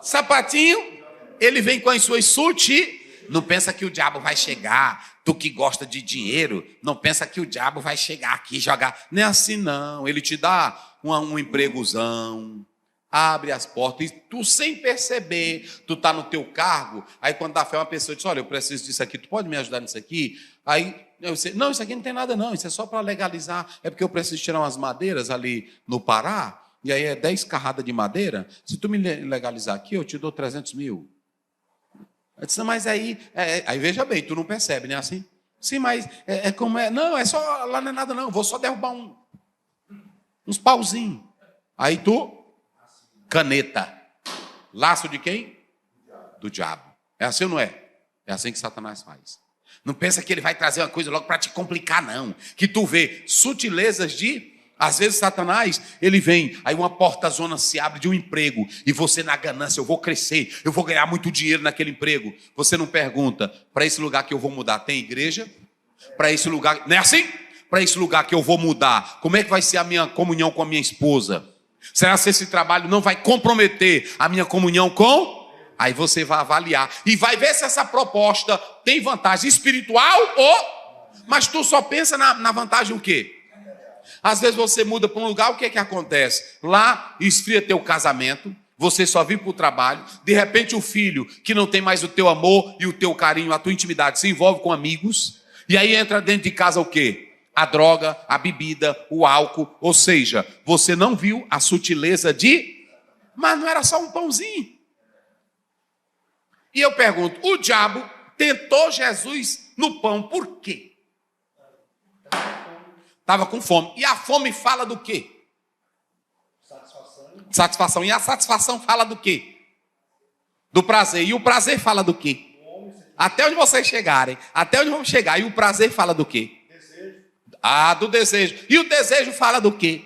sapatinho. Ele vem com as suas sutis. Não pensa que o diabo vai chegar. Tu que gosta de dinheiro, não pensa que o diabo vai chegar aqui e jogar. Não é assim não. Ele te dá um empregozão, abre as portas e tu sem perceber, tu tá no teu cargo. Aí quando dá fé uma pessoa diz, olha, eu preciso disso aqui, tu pode me ajudar nisso aqui? Aí eu sei, não, isso aqui não tem nada não, isso é só para legalizar. É porque eu preciso tirar umas madeiras ali no Pará, e aí é 10 carradas de madeira. Se tu me legalizar aqui, eu te dou 300 mil. Eu disse, mas aí veja bem, tu não percebe, né? Assim, sim, mas como é? Não, é só, lá não é nada não, vou só derrubar uns pauzinhos. Aí tu, caneta, laço de quem? Do diabo. É assim ou não é? É assim que Satanás faz. Não pensa que ele vai trazer uma coisa logo para te complicar, não. Que tu vê sutilezas de... Às vezes Satanás, ele vem, aí uma porta-zona se abre de um emprego, e você na ganância, eu vou crescer, eu vou ganhar muito dinheiro naquele emprego. Você não pergunta, para esse lugar que eu vou mudar, tem igreja? Para esse lugar, não é assim? Para esse lugar que eu vou mudar, como é que vai ser a minha comunhão com a minha esposa? Será que esse trabalho não vai comprometer a minha comunhão com? Aí você vai avaliar, e vai ver se essa proposta tem vantagem espiritual ou... Mas tu só pensa na vantagem o quê? Às vezes você muda para um lugar, o que é que acontece? Lá esfria teu casamento, você só vive para o trabalho, de repente o filho, que não tem mais o teu amor e o teu carinho, a tua intimidade, se envolve com amigos, e aí entra dentro de casa o quê? A droga, a bebida, o álcool, ou seja, você não viu a sutileza de... Mas não era só um pãozinho. E eu pergunto, o diabo tentou Jesus no pão, por quê? Estava com fome. E a fome fala do quê? Satisfação. E a satisfação fala do quê? Do prazer. E o prazer fala do quê? Até onde vocês chegarem. Até onde vamos chegar. E o prazer fala do quê? Desejo. Ah, do desejo. E o desejo fala do quê?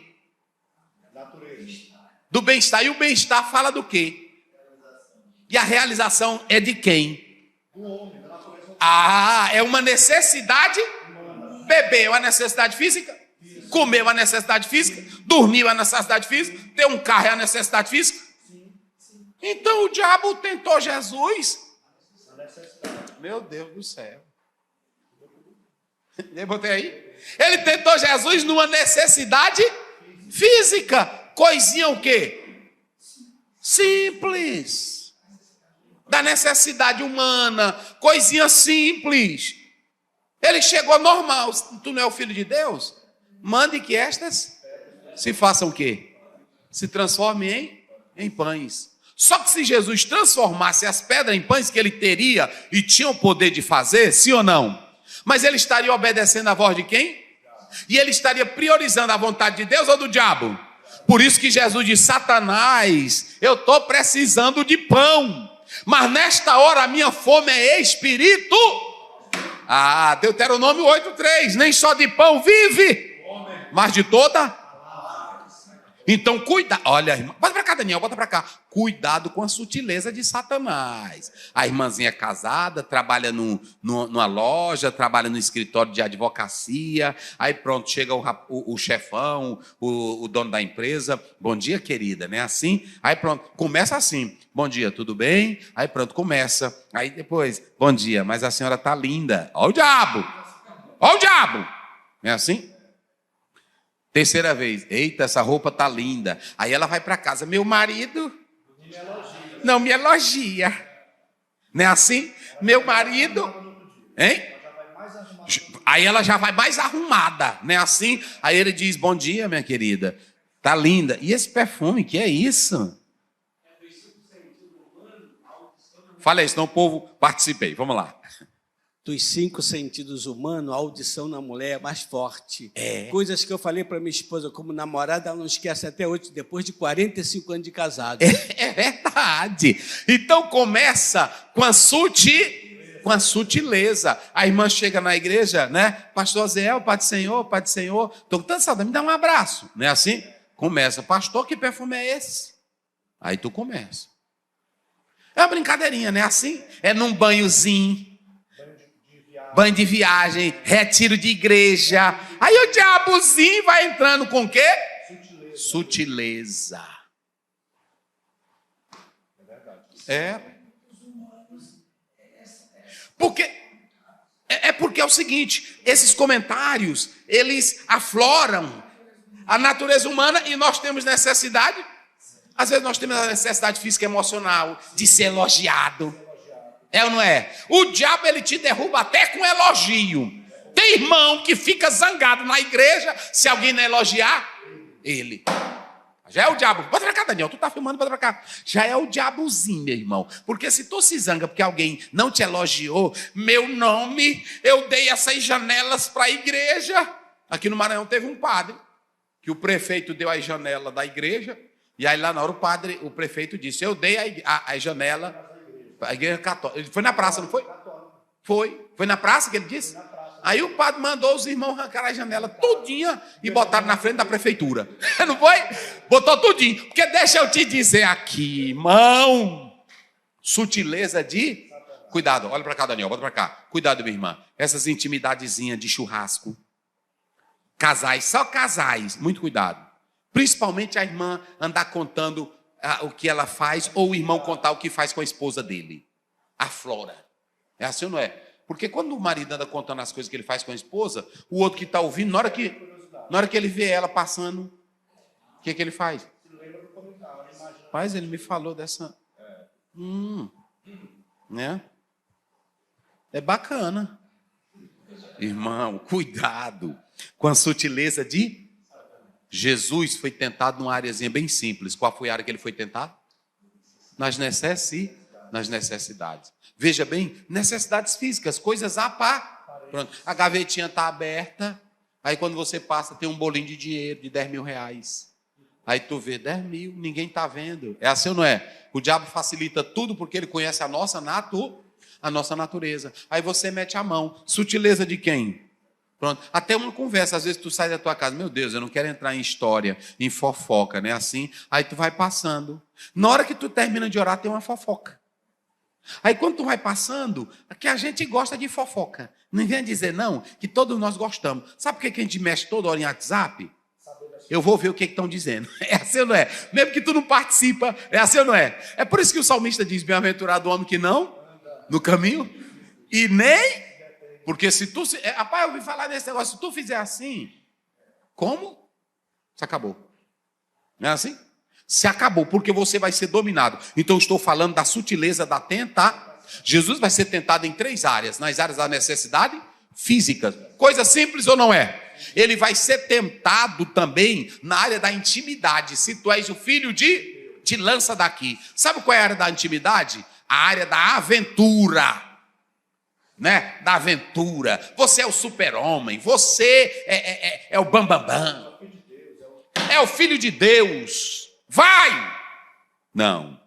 Natureza. Do bem-estar. E o bem-estar fala do quê? E a realização é de quem? Do homem. Da natureza. Ah, é uma necessidade... Beber é uma necessidade física, comer é uma necessidade física, dormir é uma necessidade física, ter um carro é uma necessidade física. Então o diabo tentou Jesus. Meu Deus do céu. Eu botei aí? Ele tentou Jesus numa necessidade física. Coisinha o quê? Simples. Da necessidade humana. Coisinha simples. Ele chegou normal. Tu não é o filho de Deus? Mande que estas se façam o quê? Se transformem em pães. Só que se Jesus transformasse as pedras em pães, que ele teria e tinha o poder de fazer, sim ou não? Mas ele estaria obedecendo a voz de quem? E ele estaria priorizando a vontade de Deus ou do diabo? Por isso que Jesus disse: Satanás, eu estou precisando de pão, mas nesta hora a minha fome é espírito. Deuteronômio 8:3, nem só de pão vive, mas de toda. Então cuida, olha, irmã, bota para cá, Daniel, bota para cá. Cuidado com a sutileza de Satanás. A irmãzinha é casada, trabalha numa loja, trabalha no escritório de advocacia. Aí pronto, chega o chefão, o dono da empresa. Bom dia, querida, né? Assim. Aí pronto, começa assim. Bom dia, tudo bem? Aí pronto, começa. Aí depois, bom dia, mas a senhora tá linda. Olha o diabo. Olha o diabo. Não é assim? Terceira vez, eita, essa roupa tá linda. Aí ela vai para casa, meu marido não me elogia. Não é assim? Meu marido, hein? Aí ela já vai mais arrumada, não é assim? Aí ele diz: bom dia, minha querida, tá linda. E esse perfume, que é isso? Fala aí, senão o povo participei, vamos lá. Dos 5 sentidos humanos, a audição na mulher é mais forte. Coisas que eu falei para minha esposa como namorada, ela não esquece até hoje, depois de 45 anos de casado. É verdade. Então começa com a sutileza. A irmã chega na igreja, né? Pastor Zé, Pai do Senhor, estou com tanta saudade, me dá um abraço. Não é assim? Começa: pastor, que perfume é esse? Aí tu começa. É uma brincadeirinha, não é assim? É num banhozinho. Banho de viagem, retiro de igreja. Aí o diabozinho vai entrando com o quê? Sutileza. É. Porque é o seguinte, esses comentários, eles afloram a natureza humana e nós temos necessidade. Às vezes nós temos a necessidade física e emocional de ser elogiado. É ou não é? O diabo, ele te derruba até com elogio. Tem irmão que fica zangado na igreja se alguém não elogiar ele. Já é o diabo. Bota pra cá, Daniel, tu tá filmando, bota pra cá. Já é o diabozinho, meu irmão. Porque se tu se zanga porque alguém não te elogiou, meu nome, eu dei essas janelas para a igreja. Aqui no Maranhão teve um padre que o prefeito deu a janela da igreja. E aí lá na hora o prefeito disse: eu dei a janela. A igreja católica. Ele foi na praça, não foi? Foi na praça que ele disse? Aí o padre mandou os irmãos arrancar a janela tudinha e botaram na frente da prefeitura. Não foi? Botou tudinho. Porque deixa eu te dizer aqui, irmão, sutileza de... Cuidado, olha para cá, Daniel, bota para cá. Cuidado, minha irmã. Essas intimidadezinhas de churrasco. Casais, só casais, muito cuidado. Principalmente a irmã andar contando o que ela faz, ou o irmão contar o que faz com a esposa dele. Aflora. É assim ou não é? Porque quando o marido anda contando as coisas que ele faz com a esposa, o outro que está ouvindo, na hora que ele vê ela passando, o que ele faz? Mas ele me falou dessa... Né? É bacana. Irmão, cuidado com a sutileza de... Jesus foi tentado numa áreazinha bem simples. Qual foi a área que ele foi tentado? Nas necessidades. Veja bem, necessidades físicas, coisas pronto. A gavetinha está aberta, aí quando você passa tem um bolinho de dinheiro de 10 mil reais. Aí tu vê 10 mil, ninguém está vendo. É assim ou não é? O diabo facilita tudo porque ele conhece a nossa natureza. Aí você mete a mão. Sutileza de quem? Pronto. Até uma conversa, às vezes tu sai da tua casa, meu Deus, eu não quero entrar em história, em fofoca, né? Assim, aí tu vai passando. Na hora que tu termina de orar, tem uma fofoca. Aí quando tu vai passando, que a gente gosta de fofoca. Não vem dizer não, que todos nós gostamos. Sabe por que a gente mexe toda hora em WhatsApp? Eu vou ver o que estão dizendo. É assim ou não é? Mesmo que tu não participa, é assim ou não é? É por isso que o salmista diz: bem-aventurado o homem que não, no caminho, e nem... Porque se tu... Rapaz, eu ouvi falar desse negócio. Se tu fizer assim, como? Se acabou. Não é assim? Se acabou, porque você vai ser dominado. Então, eu estou falando da sutileza da tentação. Jesus vai ser tentado em 3 áreas. Nas áreas da necessidade física. Coisa simples ou não é? Ele vai ser tentado também na área da intimidade. Se tu és o filho de... Te lança daqui. Sabe qual é a área da intimidade? A área da aventura. Né? Da aventura. Você é o super-homem. Você é o bambambam. é o Filho de Deus, vai! Não.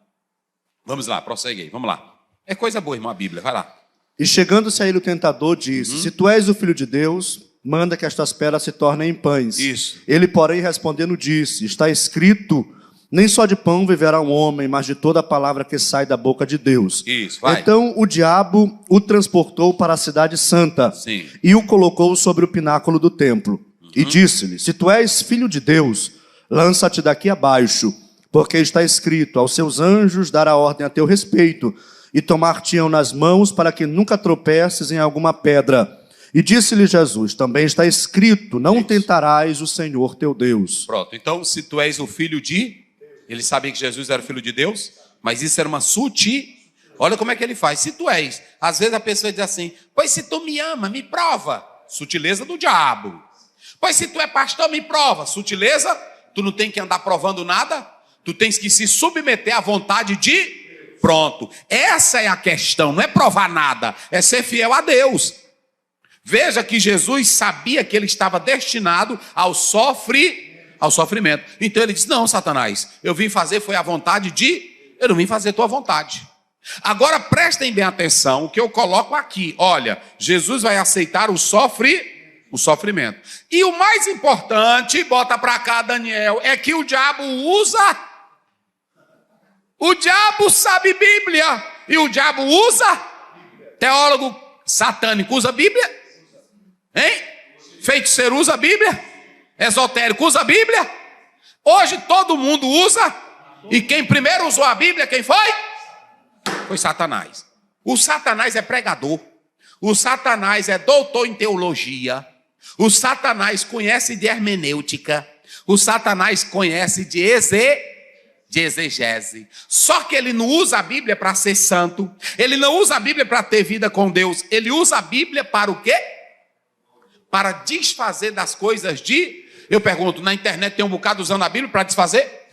Vamos lá, prossegue aí, vamos lá. É coisa boa, irmão, a Bíblia, vai lá. E chegando-se a ele o tentador, disse, se tu és o Filho de Deus, manda que estas pedras se tornem em pães. Isso. Ele, porém, respondendo, disse, está escrito, nem só de pão viverá um homem, mas de toda a palavra que sai da boca de Deus. Isso, vai. Então o diabo o transportou para a cidade santa. Sim. E o colocou sobre o pináculo do templo. E disse-lhe, se tu és filho de Deus, lança-te daqui abaixo, porque está escrito, aos seus anjos dará ordem a teu respeito, e tomar-te-ão nas mãos para que nunca tropeces em alguma pedra. E disse-lhe Jesus, também está escrito, não tentarás o Senhor teu Deus. Pronto, então se tu és o Filho de... Ele sabia que Jesus era o Filho de Deus, mas isso era uma sutil... Olha como é que ele faz, se tu és. Às vezes a pessoa diz assim, pois se tu me ama, me prova. Sutileza do diabo. Pois se tu é pastor, me prova. Sutileza, tu não tem que andar provando nada, tu tens que se submeter à vontade de... Pronto, essa é a questão, não é provar nada, é ser fiel a Deus. Veja que Jesus sabia que ele estava destinado ao sofrimento. Então ele disse, não, Satanás, eu vim fazer foi a vontade de... Eu não vim fazer tua vontade. Agora prestem bem atenção, o que eu coloco aqui. Olha, Jesus vai aceitar o sofrimento. E o mais importante, bota para cá, Daniel, é que o diabo usa... O diabo sabe Bíblia. E o diabo usa? Teólogo satânico usa Bíblia? Hein? Feiticeiro usa Bíblia? Esotérico usa Bíblia? Hoje todo mundo usa. E quem primeiro usou a Bíblia, quem foi? Foi Satanás. O Satanás é pregador. O Satanás é doutor em teologia. O Satanás conhece de hermenêutica. O Satanás conhece de exegese. Só que ele não usa a Bíblia para ser santo. Ele não usa a Bíblia para ter vida com Deus. Ele usa a Bíblia para o quê? Para desfazer das coisas de... Eu pergunto, na internet tem um bocado usando a Bíblia para desfazer?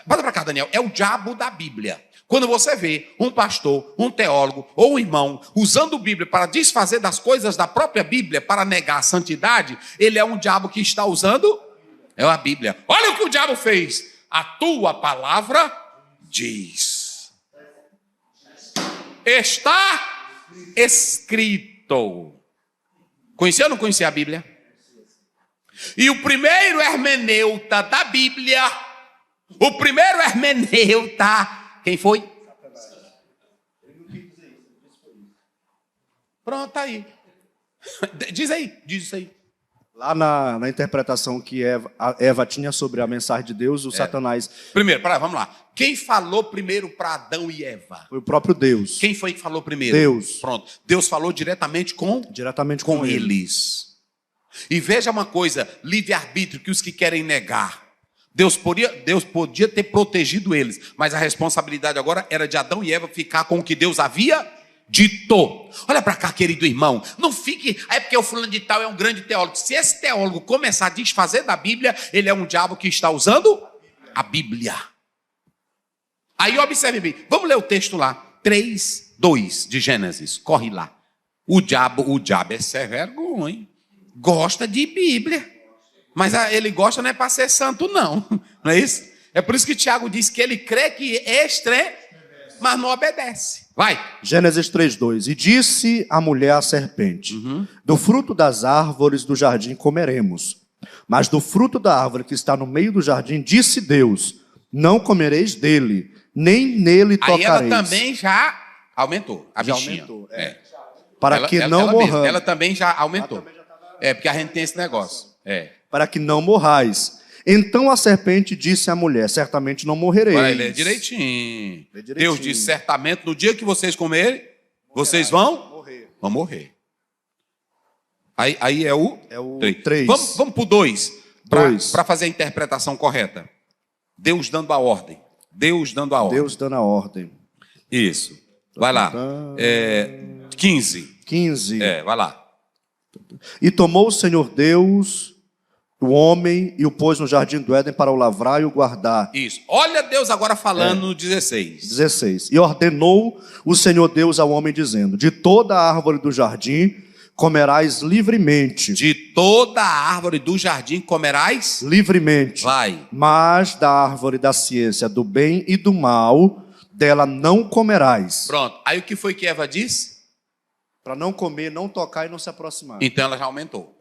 Bota para cá, Daniel. É o diabo da Bíblia. Quando você vê um pastor, um teólogo ou um irmão usando a Bíblia para desfazer das coisas da própria Bíblia, para negar a santidade, ele é um diabo que está usando a Bíblia. Olha o que o diabo fez. A tua palavra diz. Está escrito. Conhecia ou não conhecia a Bíblia? E o primeiro hermeneuta da Bíblia, quem foi? Pronto, tá aí. Diz isso aí. Lá na interpretação que Eva tinha sobre a mensagem de Deus, o Satanás... Primeiro, vamos lá. Quem falou primeiro para Adão e Eva? Foi o próprio Deus. Quem foi que falou primeiro? Deus. Pronto. Deus falou diretamente com eles. E veja uma coisa, livre-arbítrio, que os que querem negar. Deus podia ter protegido eles, mas a responsabilidade agora era de Adão e Eva ficar com o que Deus havia dito. Olha para cá, querido irmão, não fique, é porque o fulano de tal é um grande teólogo. Se esse teólogo começar a desfazer da Bíblia, ele é um diabo que está usando a Bíblia. Aí observe bem, vamos ler o texto lá, 3:2 de Gênesis, corre lá. O diabo é sem vergonha, hein? Gosta de Bíblia, mas ele gosta não é para ser santo não é isso? É por isso que Tiago diz que ele crê que mas não obedece. Vai. Gênesis 3:2. E disse a mulher à serpente, do fruto das árvores do jardim comeremos, mas do fruto da árvore que está no meio do jardim, disse Deus, não comereis dele, nem nele tocareis. Aí ela também já aumentou, a bichinha. Aumentou, Para que não morramos. Ela também já aumentou. Porque a gente tem esse negócio. Para que não morrais. Então a serpente disse à mulher, certamente não morrereis. Olha, lê direitinho. Deus disse, certamente, no dia que vocês comerem, vocês vão morrer. Aí é o 3. Vamos para o 2, para fazer a interpretação correta. Deus dando a ordem. Deus dando a ordem. Isso. Vai lá. 15. Vai lá. E tomou o Senhor Deus o homem e o pôs no jardim do Éden para o lavrar e o guardar. Isso. Olha Deus agora falando no 16. E ordenou o Senhor Deus ao homem dizendo, de toda a árvore do jardim comerás livremente. De toda a árvore do jardim comerás Livremente. Vai. Mas da árvore da ciência do bem e do mal, dela não comerás. Pronto. Aí o que foi que Eva disse? Para não comer, não tocar e não se aproximar. Então ela já aumentou.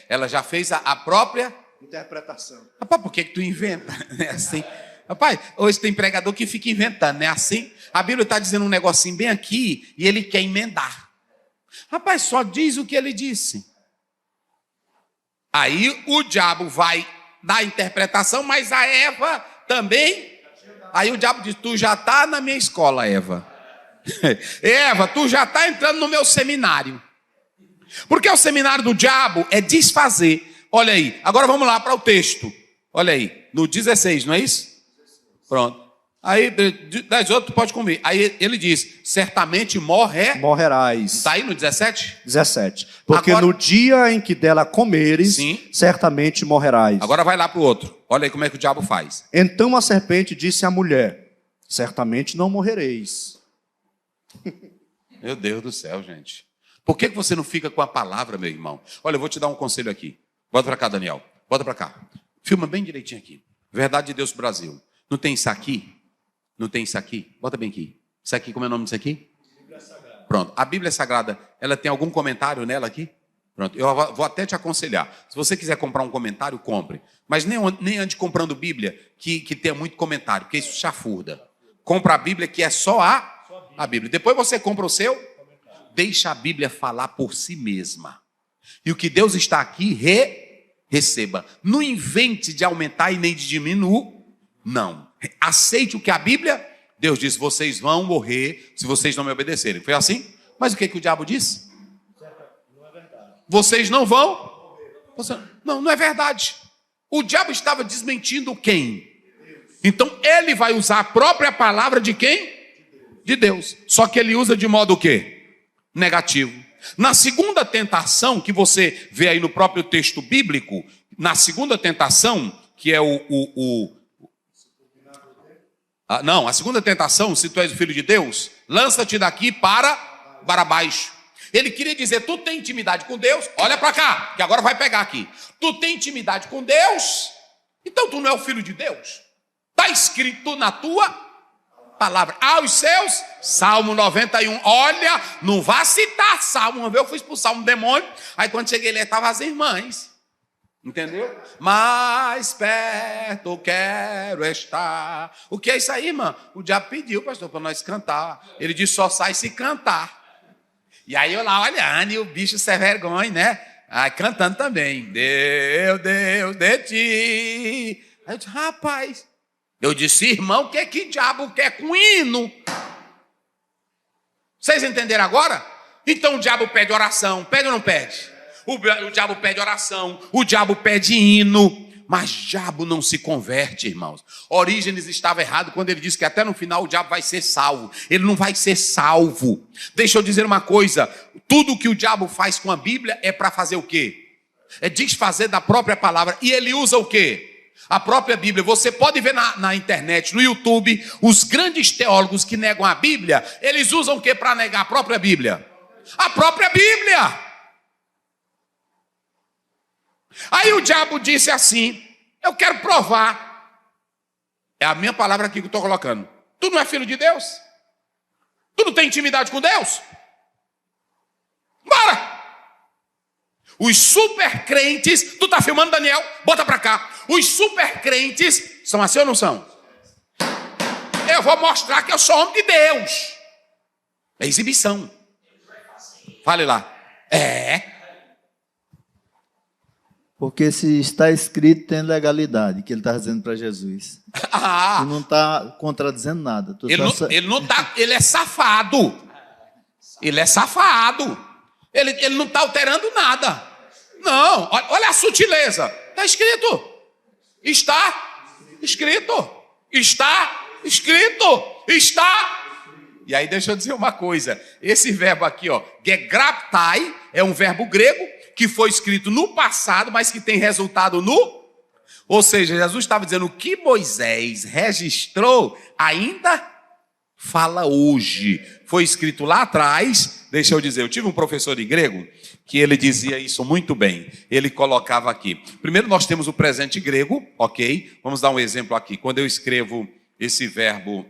Ela já fez a própria Interpretação. Rapaz, por que tu inventa? É assim. Rapaz, hoje tem pregador que fica inventando, não é assim? A Bíblia está dizendo um negocinho bem aqui e ele quer emendar. Rapaz, só diz o que ele disse. Aí o diabo vai dar a interpretação, mas a Eva também. Aí o diabo diz, tu já está na minha escola, Eva. Eva, tu já está entrando no meu seminário. Porque o seminário do diabo é desfazer. Olha aí, agora vamos lá para o texto. Olha aí, no 16, não é isso? Pronto. Aí, das outras, pode comer. Aí ele diz, certamente morrerás. Está aí no 17? 17. Porque Agora, no dia em que dela comeres, sim, certamente morrerás. Agora vai lá para o outro. Olha aí como é que o diabo faz. Então a serpente disse à mulher, certamente não morrereis. Meu Deus do céu, gente. Por que você não fica com a palavra, meu irmão? Olha, eu vou te dar um conselho aqui. Bota para cá, Daniel. Bota para cá. Filma bem direitinho aqui. Verdade de Deus pro Brasil. Não tem isso aqui? Não tem isso aqui? Bota bem aqui. Isso aqui, como é o nome disso aqui? Bíblia Sagrada. Pronto. A Bíblia Sagrada, ela tem algum comentário nela aqui? Pronto. Eu vou até te aconselhar. Se você quiser comprar um comentário, compre. Mas nem ande comprando Bíblia que tenha muito comentário, porque isso chafurda. Compra a Bíblia que é só a Bíblia. Depois você compra o seu. Deixa a Bíblia falar por si mesma. E o que Deus está aqui, receba. Não invente de aumentar e nem de diminuir. Não. Aceite o que a Bíblia, Deus disse, vocês vão morrer se vocês não me obedecerem. Foi assim? Mas o que o diabo disse? Não é verdade. Vocês não vão? Não é verdade. O diabo estava desmentindo quem? Então ele vai usar a própria palavra de quem? De Deus. Só que ele usa de modo o quê? Negativo. Na segunda tentação, que você vê aí no próprio texto bíblico, na segunda tentação, que é a segunda tentação, se tu és o filho de Deus, lança-te daqui para baixo. Ele queria dizer, tu tem intimidade com Deus, olha para cá, que agora vai pegar aqui. Tu tem intimidade com Deus, então tu não é o filho de Deus. Está escrito na tua palavra. Aos seus, Salmo 91. Olha, não vá citar Salmo. Uma vez eu fui expulsar um demônio, aí quando cheguei lá estavam as irmãs. Entendeu? Mais perto quero estar. O que é isso aí, irmã? O diabo pediu, pastor, para nós cantar. Ele disse, só sai se cantar. E aí eu lá olhando, e o bicho sem vergonha, né? Aí cantando também. Deus de ti. Aí eu disse, rapaz. Eu disse, irmão, o que diabo quer com hino? Vocês entenderam agora? Então o diabo pede oração. Pede ou não pede? O diabo pede oração. O diabo pede hino. Mas diabo não se converte, irmãos. Orígenes estava errado quando ele disse que até no final o diabo vai ser salvo. Ele não vai ser salvo. Deixa eu dizer uma coisa. Tudo que o diabo faz com a Bíblia é para fazer o quê? É desfazer da própria palavra. E ele usa o quê? A própria Bíblia. Você pode ver na internet, no YouTube, os grandes teólogos que negam a Bíblia, eles usam o que para negar a própria Bíblia? A própria Bíblia. Aí o diabo disse assim, eu quero provar. É a minha palavra aqui que eu estou colocando. Tu não é filho de Deus? Tu não tem intimidade com Deus? Bora! Os super crentes, tu tá filmando, Daniel? Bota pra cá. Os super crentes são assim ou não são? Eu vou mostrar que eu sou homem de Deus. É exibição. Fale lá. Porque se está escrito, tem legalidade, que ele está dizendo para Jesus. Tu não está contradizendo nada. Ele é safado. Ele é safado. Ele não está alterando nada. Não, olha a sutileza. Está escrito. Está escrito. Está escrito. Está. E aí deixa eu dizer uma coisa. Esse verbo aqui, ó, gegraptai, é um verbo grego que foi escrito no passado, mas que tem resultado no... Ou seja, Jesus estava dizendo que Moisés registrou ainda fala hoje. Foi escrito lá atrás, deixa eu dizer, eu tive um professor de grego que ele dizia isso muito bem. Ele colocava aqui. Primeiro nós temos o presente grego, ok? Vamos dar um exemplo aqui. Quando eu escrevo esse verbo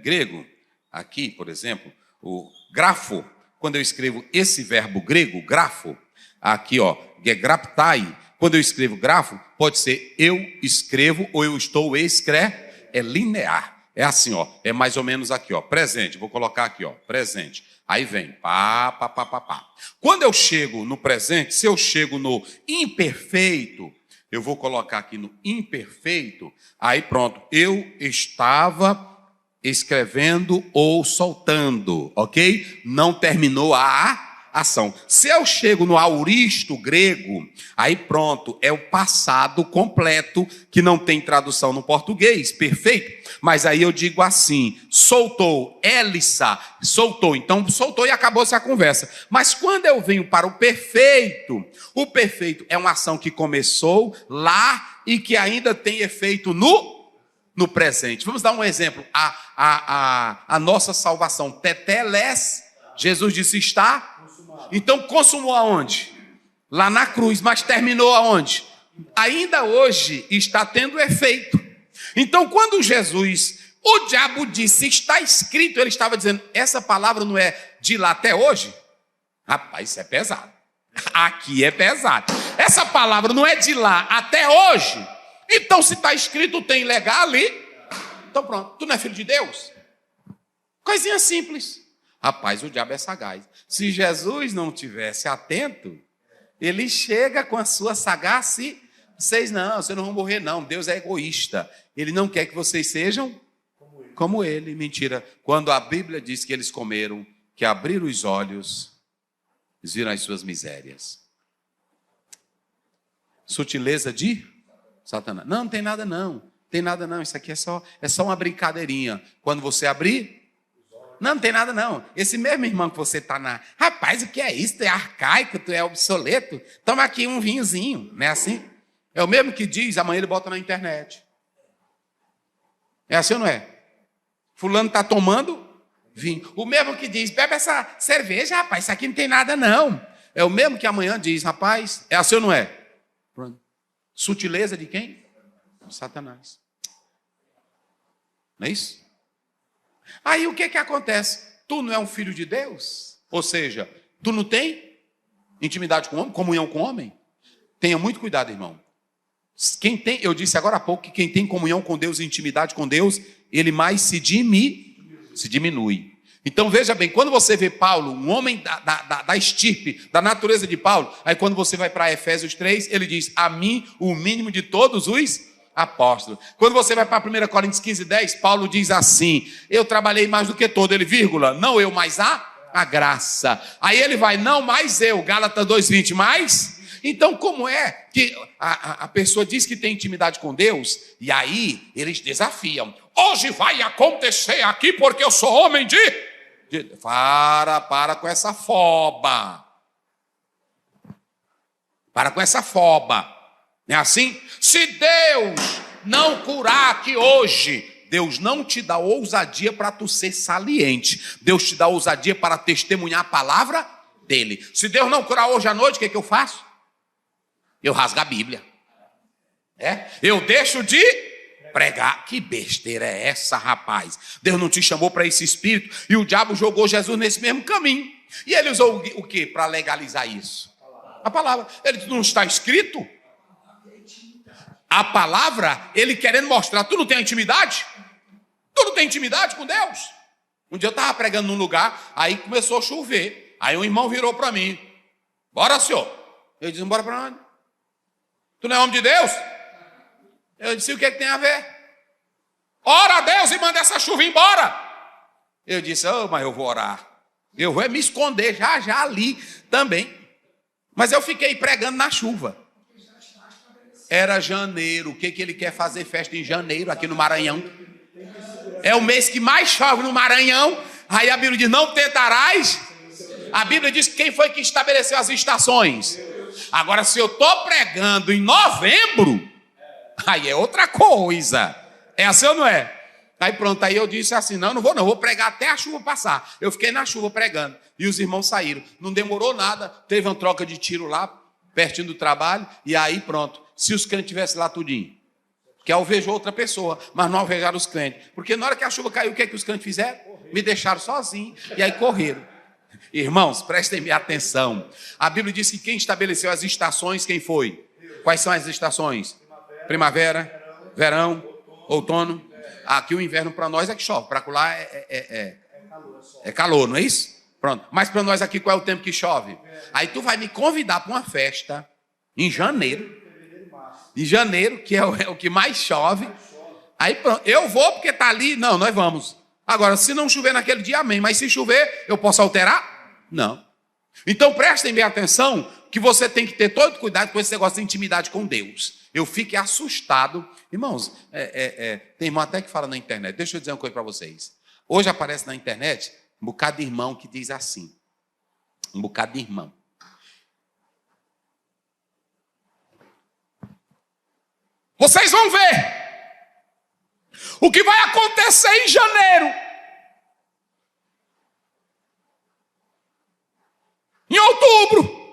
grego, aqui, por exemplo, o grafo. Quando eu escrevo esse verbo grego, grafo, aqui, ó, gegraptai. Quando eu escrevo grafo, pode ser eu escrevo ou eu estou é linear. É assim, ó, é mais ou menos aqui, ó, presente. Vou colocar aqui, ó, presente. Aí vem, pá. Quando eu chego no presente, se eu chego no imperfeito, eu vou colocar aqui no imperfeito, aí pronto, eu estava escrevendo ou soltando, ok? Não terminou a ação. Se eu chego no auristo grego, aí pronto, é o passado completo, que não tem tradução no português, perfeito? Mas aí eu digo assim, soltou, Elissa, soltou, então soltou e acabou-se a conversa. Mas quando eu venho para o perfeito é uma ação que começou lá e que ainda tem efeito no presente. Vamos dar um exemplo, a nossa salvação, teteles, Jesus disse está. Então consumou aonde? Lá na cruz, mas terminou aonde? Ainda hoje está tendo efeito. Então quando o diabo disse, está escrito, ele estava dizendo, essa palavra não é de lá até hoje? Rapaz, isso é pesado. Aqui é pesado. Essa palavra não é de lá até hoje? Então se está escrito, tem legal ali. Então pronto, tu não é filho de Deus? Coisinha simples. Rapaz, o diabo é sagaz. Se Jesus não tivesse atento, ele chega com a sua sagacidade. Vocês não vão morrer não. Deus é egoísta. Ele não quer que vocês sejam como ele. Mentira. Quando a Bíblia diz que eles comeram, que abriram os olhos, eles viram as suas misérias. Sutileza de Satanás. Não tem nada não. Tem nada não. Isso aqui é só uma brincadeirinha. Quando você abrir, não tem nada não. Esse mesmo irmão que você está na... Rapaz, o que é isso? Tu é arcaico, tu é obsoleto. Toma aqui um vinhozinho, não é assim? É o mesmo que diz, amanhã ele bota na internet. É assim ou não é? Fulano está tomando vinho. O mesmo que diz, bebe essa cerveja, rapaz, isso aqui não tem nada não. É o mesmo que amanhã diz, rapaz, é assim ou não é? Pronto. Sutileza de quem? Satanás. Não é isso? Aí o que acontece? Tu não é um filho de Deus? Ou seja, tu não tem intimidade com o homem, comunhão com o homem? Tenha muito cuidado, irmão. Eu disse agora há pouco que quem tem comunhão com Deus e intimidade com Deus, ele mais se diminui. Então veja bem, quando você vê Paulo, um homem da estirpe, da natureza de Paulo, aí quando você vai para Efésios 3, ele diz, a mim o mínimo de todos os apóstolo. Quando você vai para 1 Coríntios 15:10, Paulo diz assim, eu trabalhei mais do que todo, ele vírgula, não eu, mas a graça. Aí ele vai, não mais eu, Gálatas 2:20, mais. Então como é que a pessoa diz que tem intimidade com Deus, e aí eles desafiam, hoje vai acontecer aqui porque eu sou homem de... Para com essa foba. Para com essa foba. Não é assim? Se Deus não curar aqui hoje, Deus não te dá ousadia para tu ser saliente. Deus te dá ousadia para testemunhar a palavra dele. Se Deus não curar hoje à noite, o que eu faço? Eu rasgo a Bíblia. Eu deixo de pregar. Que besteira é essa, rapaz? Deus não te chamou para esse espírito e o diabo jogou Jesus nesse mesmo caminho. E ele usou o quê para legalizar isso? A palavra. Ele não está escrito? A palavra, ele querendo mostrar, tu não tem intimidade? Tu não tem intimidade com Deus? Um dia eu estava pregando num lugar, aí começou a chover. Aí um irmão virou para mim, bora senhor. Eu disse, bora para onde? Tu não é homem de Deus? Eu disse, o que tem a ver? Ora a Deus e manda essa chuva embora. Eu disse, mas eu vou orar. Eu vou me esconder já ali também. Mas eu fiquei pregando na chuva. Era janeiro. O que ele quer fazer festa em janeiro aqui no Maranhão? É o mês que mais chove no Maranhão. Aí a Bíblia diz, não tentarás. A Bíblia diz quem foi que estabeleceu as estações. Agora, se eu estou pregando em novembro, aí é outra coisa. É assim ou não é? Aí pronto, aí eu disse assim, não vou não, vou pregar até a chuva passar. Eu fiquei na chuva pregando, e os irmãos saíram. Não demorou nada, teve uma troca de tiro lá, pertinho do trabalho, e aí pronto. Se os crentes estivessem lá tudinho, que alvejou outra pessoa, mas não alvejaram os crentes. Porque na hora que a chuva caiu, o que é que os crentes fizeram? Me deixaram sozinho, e aí correram. Irmãos, prestem atenção. A Bíblia diz que quem estabeleceu as estações, quem foi? Quais são as estações? Primavera, verão, outono. Aqui o inverno para nós é que chove, para lá é calor, não é isso? Pronto. Mas para nós aqui qual é o tempo que chove? Aí tu vai me convidar para uma festa em janeiro. Em janeiro, que é o que mais chove. Aí pronto, eu vou porque está ali. Não, nós vamos. Agora, se não chover naquele dia, amém. Mas se chover, eu posso alterar? Não. Então prestem bem atenção que você tem que ter todo cuidado com esse negócio de intimidade com Deus. Eu fico assustado. Irmãos, tem irmão até que fala na internet. Deixa eu dizer uma coisa para vocês. Hoje aparece na internet um bocado de irmão que diz assim. Um bocado de irmão. Vocês vão ver o que vai acontecer em janeiro. Em outubro.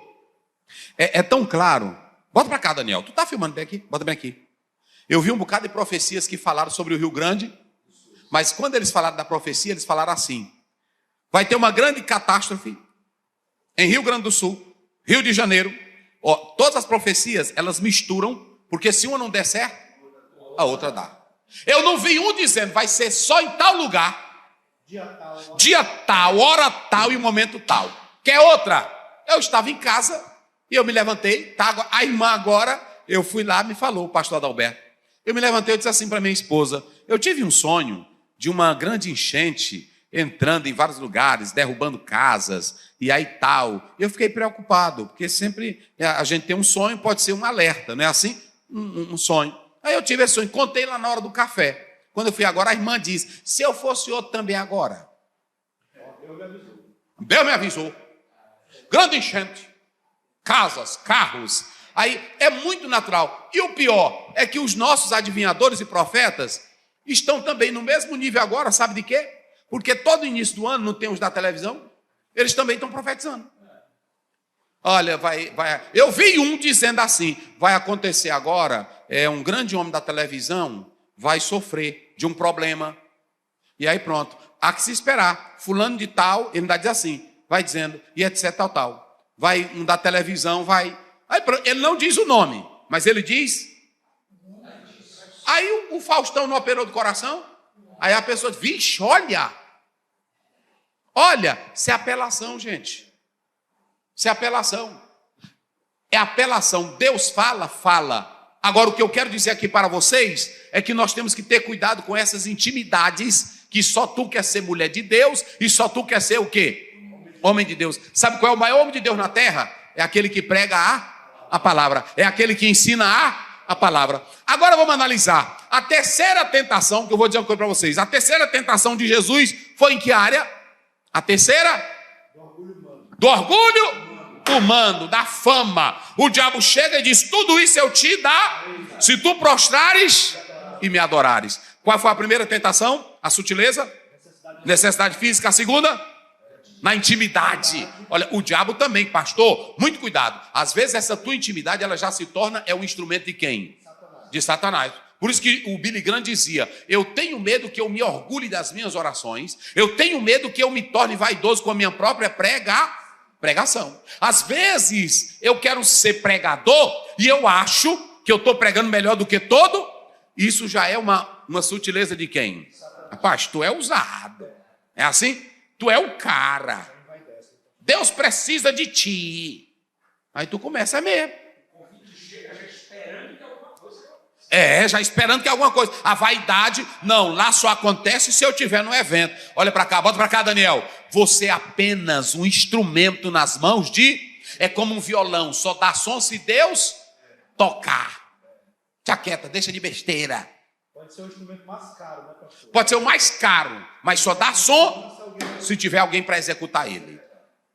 É tão claro. Bota para cá, Daniel. Tu tá filmando bem aqui? Bota bem aqui. Eu vi um bocado de profecias que falaram sobre o Rio Grande, mas quando eles falaram da profecia, eles falaram assim: vai ter uma grande catástrofe em Rio Grande do Sul, Rio de Janeiro. Ó, todas as profecias, elas misturam, porque se uma não der certo, a outra dá. Eu não vi um dizendo, vai ser só em tal lugar, dia tal, hora tal e momento tal. Quer outra? Eu estava em casa e eu me levantei, tá, a irmã agora, eu fui lá, me falou, o pastor Adalberto. Eu me levantei e disse assim para minha esposa, eu tive um sonho de uma grande enchente entrando em vários lugares, derrubando casas, e aí tal. Eu fiquei preocupado, porque sempre a gente tem um sonho, pode ser um alerta, não é assim? Um sonho. Aí eu tive esse sonho, contei lá na hora do café. Quando eu fui agora, a irmã disse, se eu fosse outro também agora. Deus me avisou. Grande enchente, casas, carros. Aí é muito natural. E o pior é que os nossos adivinhadores e profetas estão também no mesmo nível agora, sabe de quê? Porque todo início do ano, não tem os da televisão, eles também estão profetizando. Olha, eu vi um dizendo assim, vai acontecer agora, um grande homem da televisão vai sofrer de um problema. E aí pronto, há que se esperar. Fulano de tal, ele ainda diz assim, vai dizendo, e etc, tal. Vai um da televisão, vai... Aí, ele não diz o nome, mas ele diz... Aí o Faustão não operou do coração? Aí a pessoa diz, vixe, olha, isso é apelação, gente. Isso é apelação. É apelação. Deus fala. Agora, o que eu quero dizer aqui para vocês é que nós temos que ter cuidado com essas intimidades que só tu quer ser mulher de Deus e só tu quer ser o quê? Homem de Deus. Sabe qual é o maior homem de Deus na terra? É aquele que prega a palavra. É aquele que ensina a palavra. Agora vamos analisar. A terceira tentação, que eu vou dizer uma coisa para vocês. A terceira tentação de Jesus foi em que área? A terceira? Do orgulho humano, da fama. O diabo chega e diz, tudo isso eu te dar, se tu prostrares e me adorares. Qual foi a primeira tentação? A sutileza? Necessidade física. A segunda? Na intimidade. Olha, o diabo também, pastor, muito cuidado. Às vezes essa tua intimidade, ela já se torna, um instrumento de quem? De Satanás. Por isso que o Billy Graham dizia, eu tenho medo que eu me orgulhe das minhas orações, eu tenho medo que eu me torne vaidoso com a minha própria pregação. Às vezes eu quero ser pregador e eu acho que eu estou pregando melhor do que todo. Isso já é uma sutileza de quem? Rapaz, tu é usado. É assim? Tu é o cara. Deus precisa de ti. Aí tu começa mesmo. Já esperando que alguma coisa. A vaidade, não, lá só acontece se eu estiver no evento. Olha para cá, bota para cá, Daniel. Você é apenas um instrumento nas mãos é como um violão, só dá som se Deus tocar. Chaqueta, deixa de besteira. Pode ser o instrumento mais caro, né, pastor? Pode ser o mais caro, mas só dá som se tiver alguém para executar ele.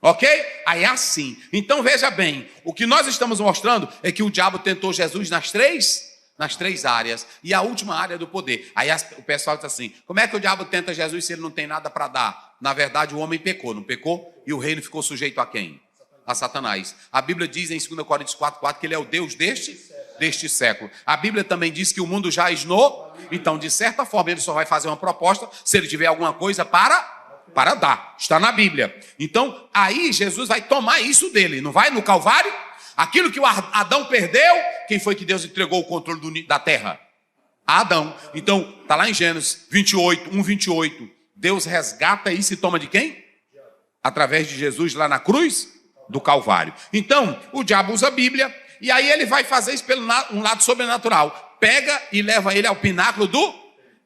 Ok? Aí é assim. Então veja bem, o que nós estamos mostrando é que o diabo tentou Jesus nas três Nas 3 áreas. E a última área do poder. Aí o pessoal diz assim, como é que o diabo tenta Jesus se ele não tem nada para dar? Na verdade, o homem pecou, não pecou? E o reino ficou sujeito a quem? A Satanás. A Bíblia diz em 2 Coríntios 4:4 que ele é o Deus deste século. A Bíblia também diz que o mundo jaz no... Então, de certa forma, ele só vai fazer uma proposta se ele tiver alguma coisa para dar. Está na Bíblia. Então, aí Jesus vai tomar isso dele. Não vai no Calvário? Aquilo que o Adão perdeu, quem foi que Deus entregou o controle da terra? A Adão. Então, está lá em Gênesis 28, 1:28. Deus resgata isso e toma de quem? Através de Jesus lá na cruz do Calvário. Então, o diabo usa a Bíblia e aí ele vai fazer isso pelo um lado sobrenatural. Pega e leva ele ao pináculo do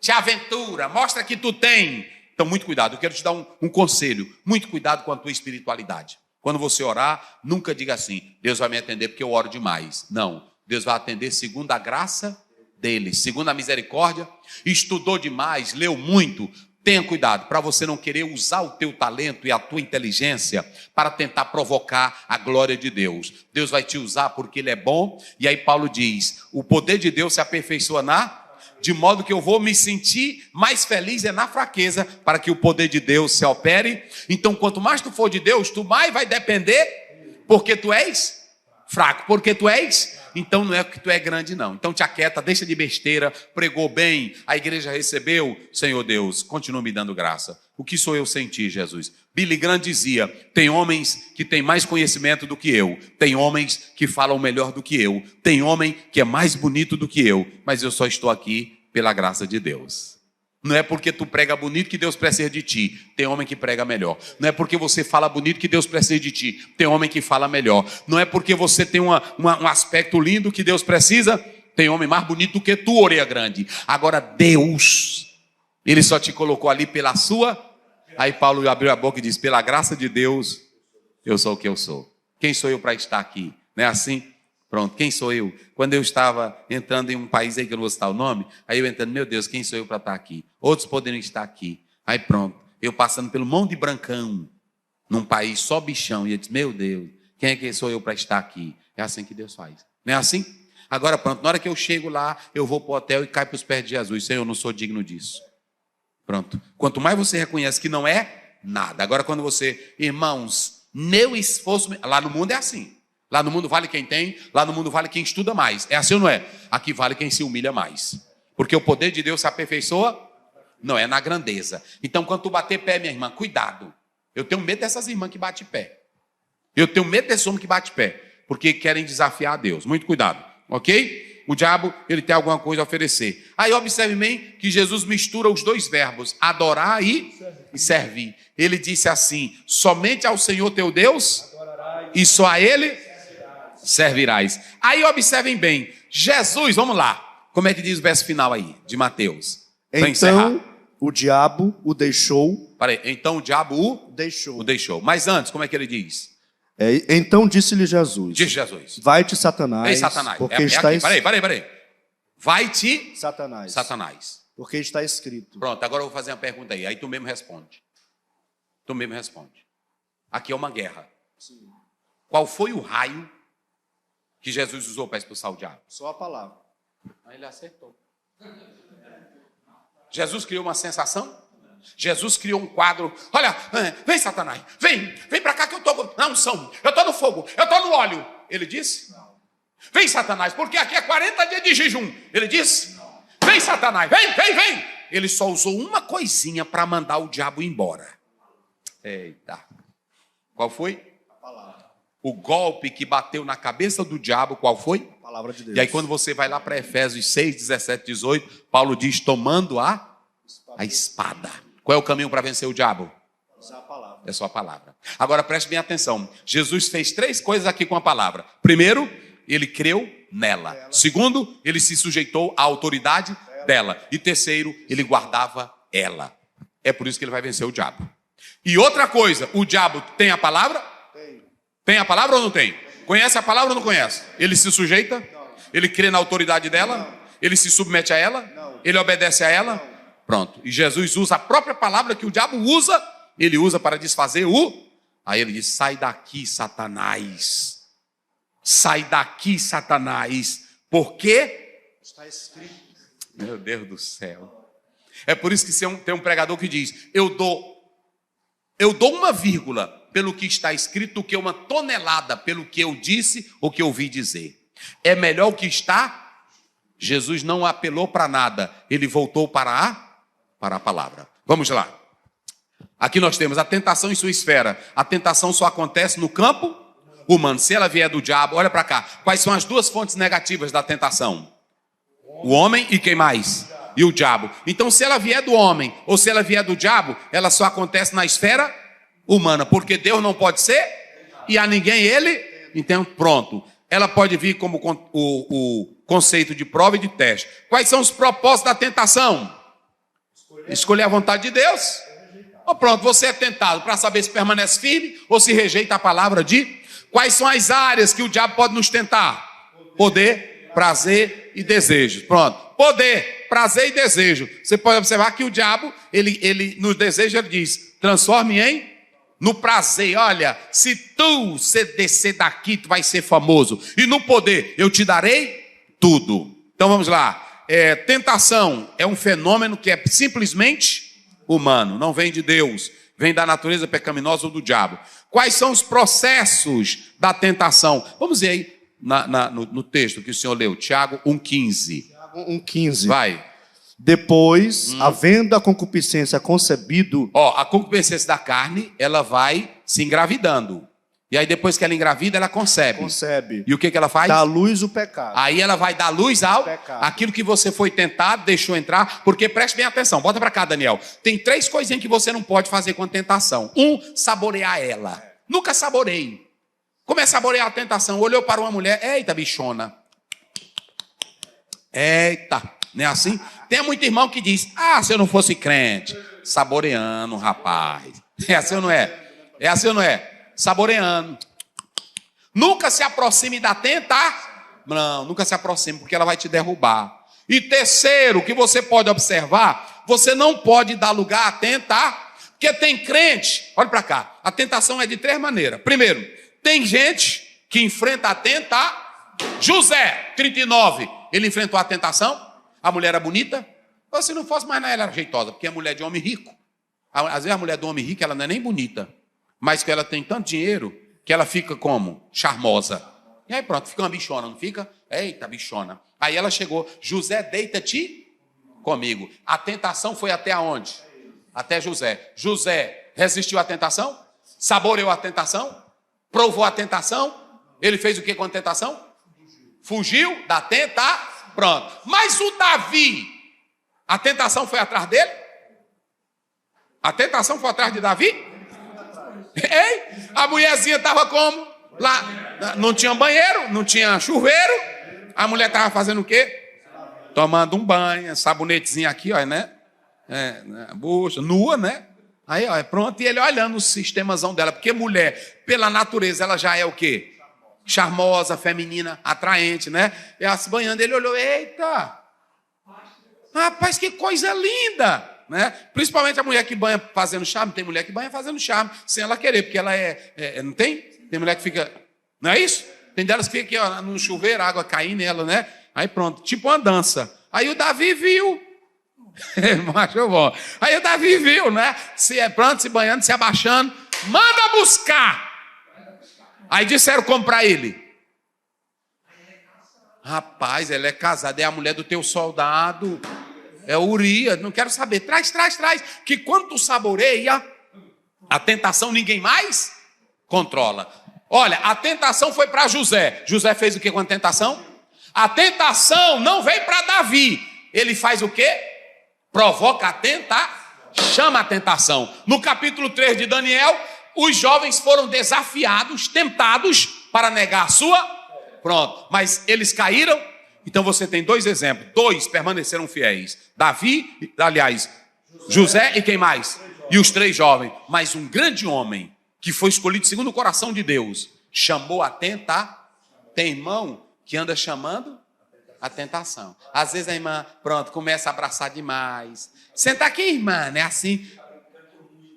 te aventura, mostra que tu tem. Então, muito cuidado. Eu quero te dar um conselho. Muito cuidado com a tua espiritualidade. Quando você orar, nunca diga assim, Deus vai me atender porque eu oro demais. Não, Deus vai atender segundo a graça dele, segundo a misericórdia. Estudou demais, leu muito. Tenha cuidado para você não querer usar o teu talento e a tua inteligência para tentar provocar a glória de Deus. Deus vai te usar porque ele é bom. E aí Paulo diz, o poder de Deus se aperfeiçoa de modo que eu vou me sentir mais feliz na fraqueza, para que o poder de Deus se opere. Então, quanto mais tu for de Deus, tu mais vai depender, porque tu és fraco, porque tu és, então não é que tu é grande não. Então te aquieta, deixa de besteira, pregou bem, a igreja recebeu, Senhor Deus, continua me dando graça. O que sou eu sem ti, Jesus? Billy Graham dizia, tem homens que têm mais conhecimento do que eu, tem homens que falam melhor do que eu, tem homem que é mais bonito do que eu, mas eu só estou aqui pela graça de Deus. Não é porque tu prega bonito que Deus precisa de ti. Tem homem que prega melhor. Não é porque você fala bonito que Deus precisa de ti. Tem homem que fala melhor. Não é porque você tem um aspecto lindo que Deus precisa. Tem homem mais bonito do que tu, orelha grande. Agora Deus, ele só te colocou ali pela sua... Aí Paulo abriu a boca e disse, pela graça de Deus, eu sou o que eu sou. Quem sou eu para estar aqui? Não é assim? Pronto, quem sou eu? Quando eu estava entrando em um país aí que eu não vou citar o nome, aí eu entrando, meu Deus, quem sou eu para estar aqui? Outros poderiam estar aqui. Aí pronto, eu passando pelo Mão de Brancão, num país só bichão, e eu disse, meu Deus, quem é que sou eu para estar aqui? É assim que Deus faz. Não é assim? Agora pronto, na hora que eu chego lá, eu vou para o hotel e caio para os pés de Jesus. Senhor, eu não sou digno disso. Pronto. Quanto mais você reconhece que não é nada. Agora quando você, irmãos, meu esforço, lá no mundo é assim. Lá no mundo vale quem tem, lá no mundo vale quem estuda mais. É assim ou não é? Aqui vale quem se humilha mais. Porque o poder de Deus se aperfeiçoa, não é na grandeza. Então quando tu bater pé, minha irmã, cuidado. Eu tenho medo dessas irmãs que batem pé. Eu tenho medo desse homem que bate pé. Porque querem desafiar a Deus. Muito cuidado, ok? O diabo, ele tem alguma coisa a oferecer. Aí observe bem que Jesus mistura os dois verbos, adorar e servir. Ele disse assim, somente ao Senhor teu Deus e só a Ele servirás. Aí observem bem, Jesus, vamos lá. Como é que diz o verso final aí, de Mateus? Então o diabo o deixou. Peraí, então o diabo o deixou. Mas antes, como é que ele diz? Então disse-lhe Jesus. Diz Jesus. Vai-te, Satanás. Ei, Satanás. Porque está escrito. Peraí. Vai-te, Satanás. Porque está escrito. Pronto, agora eu vou fazer uma pergunta aí. Aí tu mesmo responde. Aqui é uma guerra. Sim. Qual foi o raio que Jesus usou para expulsar o diabo? Só a palavra. Aí ele acertou. Jesus criou uma sensação? Jesus criou um quadro. Olha, vem Satanás, vem para cá que eu estou na unção, eu estou no fogo, eu estou no óleo. Ele disse? Não. Vem Satanás, porque aqui é 40 dias de jejum. Ele disse? Não. Vem Satanás, vem. Ele só usou uma coisinha para mandar o diabo embora. Eita. Qual foi? A palavra. O golpe que bateu na cabeça do diabo, qual foi? A palavra de Deus. E aí quando você vai lá para Efésios 6, 17, 18, Paulo diz, tomando a espada. Qual é o caminho para vencer o diabo? Usar a palavra. É só a palavra. Agora preste bem atenção. Jesus fez 3 coisas aqui com a palavra. Primeiro, ele creu nela. Segundo, ele se sujeitou à autoridade dela. E terceiro, ele guardava ela. É por isso que ele vai vencer o diabo. E outra coisa, o diabo tem a palavra? Tem. Tem a palavra ou não tem? Conhece a palavra ou não conhece? Ele se sujeita? Não. Ele crê na autoridade dela? Não. Ele se submete a ela? Não. Ele obedece a ela? Não. Pronto. E Jesus usa a própria palavra que o diabo usa, ele usa para desfazer o... Aí ele diz, sai daqui, Satanás. Sai daqui, Satanás. Por quê? Está escrito. Meu Deus do céu. É por isso que tem um pregador que diz: eu dou uma vírgula pelo que está escrito do que uma tonelada pelo que eu disse ou que eu ouvi dizer. É melhor o que está. Jesus não apelou para nada, ele voltou para a palavra. Vamos lá. Aqui nós temos a tentação em sua esfera. A tentação só acontece no campo humano. Se ela vier do diabo, olha para cá. Quais são as duas fontes negativas da tentação? O homem e quem mais? E o diabo. Então, se ela vier do homem ou se ela vier do diabo, ela só acontece na esfera humana, porque Deus não pode ser e a ninguém ele. Então, pronto. Ela pode vir como o conceito de prova e de teste. Quais são os propósitos da tentação? Escolher a vontade de Deus. Ou pronto, você é tentado para saber se permanece firme ou se rejeita a palavra de... Quais são as áreas que o diabo pode nos tentar? Poder, prazer e desejo. Pronto. Poder, prazer e desejo. Você pode observar que o diabo, ele no desejo, ele diz, transforme no prazer. Olha, se tu descer daqui, tu vai ser famoso. E no poder, eu te darei tudo. Então vamos lá. Tentação é um fenômeno que é simplesmente humano. Não vem de Deus. Vem da natureza pecaminosa ou do diabo. Quais são os processos da tentação? Vamos ver aí no texto que o senhor leu. Tiago 1,15. 1,15. Vai. Depois, havendo a concupiscência concebido... A concupiscência da carne, ela vai se engravidando. E aí depois que ela engravida, ela concebe. E o que ela faz? Dá à luz o pecado. Aí ela vai dar luz ao pecado. Aquilo que você foi tentado, deixou entrar. Porque preste bem atenção, bota para cá, Daniel. Tem 3 coisinhas que você não pode fazer com a tentação. Saborear ela. Nunca saboreie. Como é saborear a tentação? Olhou para uma mulher, eita bichona. Eita, não é assim? Tem muito irmão que diz, se eu não fosse crente. Saboreando, rapaz. É assim ou não é? É assim ou não é? Saboreando. Nunca se aproxime da tentação. Não, nunca se aproxime, porque ela vai te derrubar. E terceiro, que você pode observar, você não pode dar lugar a tentar, porque tem crente, olha para cá, a tentação é de 3 maneiras. Primeiro, tem gente que enfrenta a tentação. José, 39, ele enfrentou a tentação, a mulher era bonita, ou se não fosse mais nada, ela era jeitosa, porque é mulher de homem rico. Às vezes a mulher do homem rico, ela não é nem bonita, mas que ela tem tanto dinheiro que ela fica como? Charmosa. E aí pronto, fica uma bichona, não fica? Eita, bichona. Aí ela chegou, José, deita-te comigo. A tentação foi até aonde? Até José. José resistiu à tentação? Saboreou a tentação? Provou a tentação? Ele fez o que com a tentação? Fugiu da tentação. Pronto. Mas o Davi, a tentação foi atrás dele? A tentação foi atrás de Davi? Ei, a mulherzinha estava como? Lá, não tinha banheiro, não tinha chuveiro. A mulher estava fazendo o quê? Tomando um banho, sabonetezinho aqui, ó, né? Bucha, nua, né? Aí, ó, pronto, e ele olhando o sistemazão dela, porque mulher, pela natureza, ela já é o quê? Charmosa, feminina, atraente, né? E ela se banhando, ele olhou, eita! Rapaz, que coisa linda! Né? Principalmente a mulher que banha fazendo charme, tem mulher que banha fazendo charme, sem ela querer, porque ela não tem? Tem mulher que fica, não é isso? Tem delas que fica aqui, ó, no chuveiro, a água caindo nela, né? Aí pronto, tipo uma dança. Aí o Davi viu. Macho bom. Aí o Davi viu, né? Pronto, se banhando, se abaixando. Manda buscar. Aí disseram como para ele? Rapaz, ela é casada, é a mulher do teu soldado. É Urias, não quero saber. Traz. Que quando tu saboreia, a tentação ninguém mais controla. Olha, a tentação foi para José. José fez o que com a tentação? A tentação não veio para Davi. Ele faz o quê? Provoca a tentação, chama a tentação. No capítulo 3 de Daniel, os jovens foram desafiados, tentados para negar a sua. Pronto, mas eles caíram. Então você tem 2 exemplos. 2 permaneceram fiéis. Davi, aliás, José e quem mais? E os 3 jovens. Mas um grande homem que foi escolhido segundo o coração de Deus chamou a tentação. Tem irmão que anda chamando a tentação. Às vezes a irmã, pronto, começa a abraçar demais. Senta aqui, irmã, né? Assim,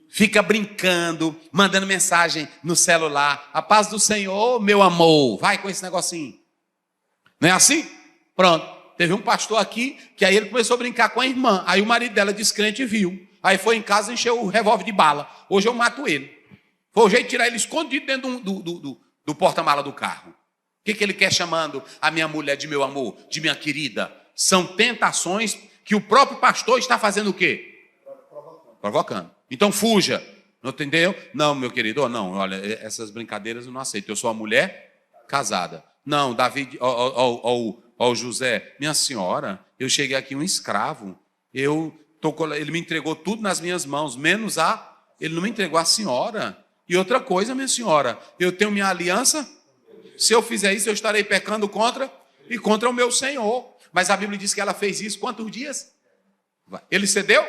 fica brincando, mandando mensagem no celular. A paz do Senhor, meu amor. Vai com esse negocinho. Não é assim? Pronto. teve um pastor aqui que aí ele começou a brincar com a irmã. Aí o marido dela, descrente, viu. Aí foi em casa e encheu o revólver de bala. Hoje eu mato ele. Foi o jeito de tirar ele escondido dentro do porta-mala do carro. O que ele quer chamando a minha mulher de meu amor, de minha querida? São tentações que o próprio pastor está fazendo o quê? Provocando. Então fuja. Não entendeu? Não, meu querido, oh, não, olha, essas brincadeiras eu não aceito. Eu sou uma mulher casada. Não, Davi, José, minha senhora, eu cheguei aqui um escravo. Ele me entregou tudo nas minhas mãos, menos ele não me entregou a senhora. E outra coisa, minha senhora, eu tenho minha aliança. Se eu fizer isso, eu estarei pecando contra o meu Senhor. Mas a Bíblia diz que ela fez isso quantos dias? Ele cedeu?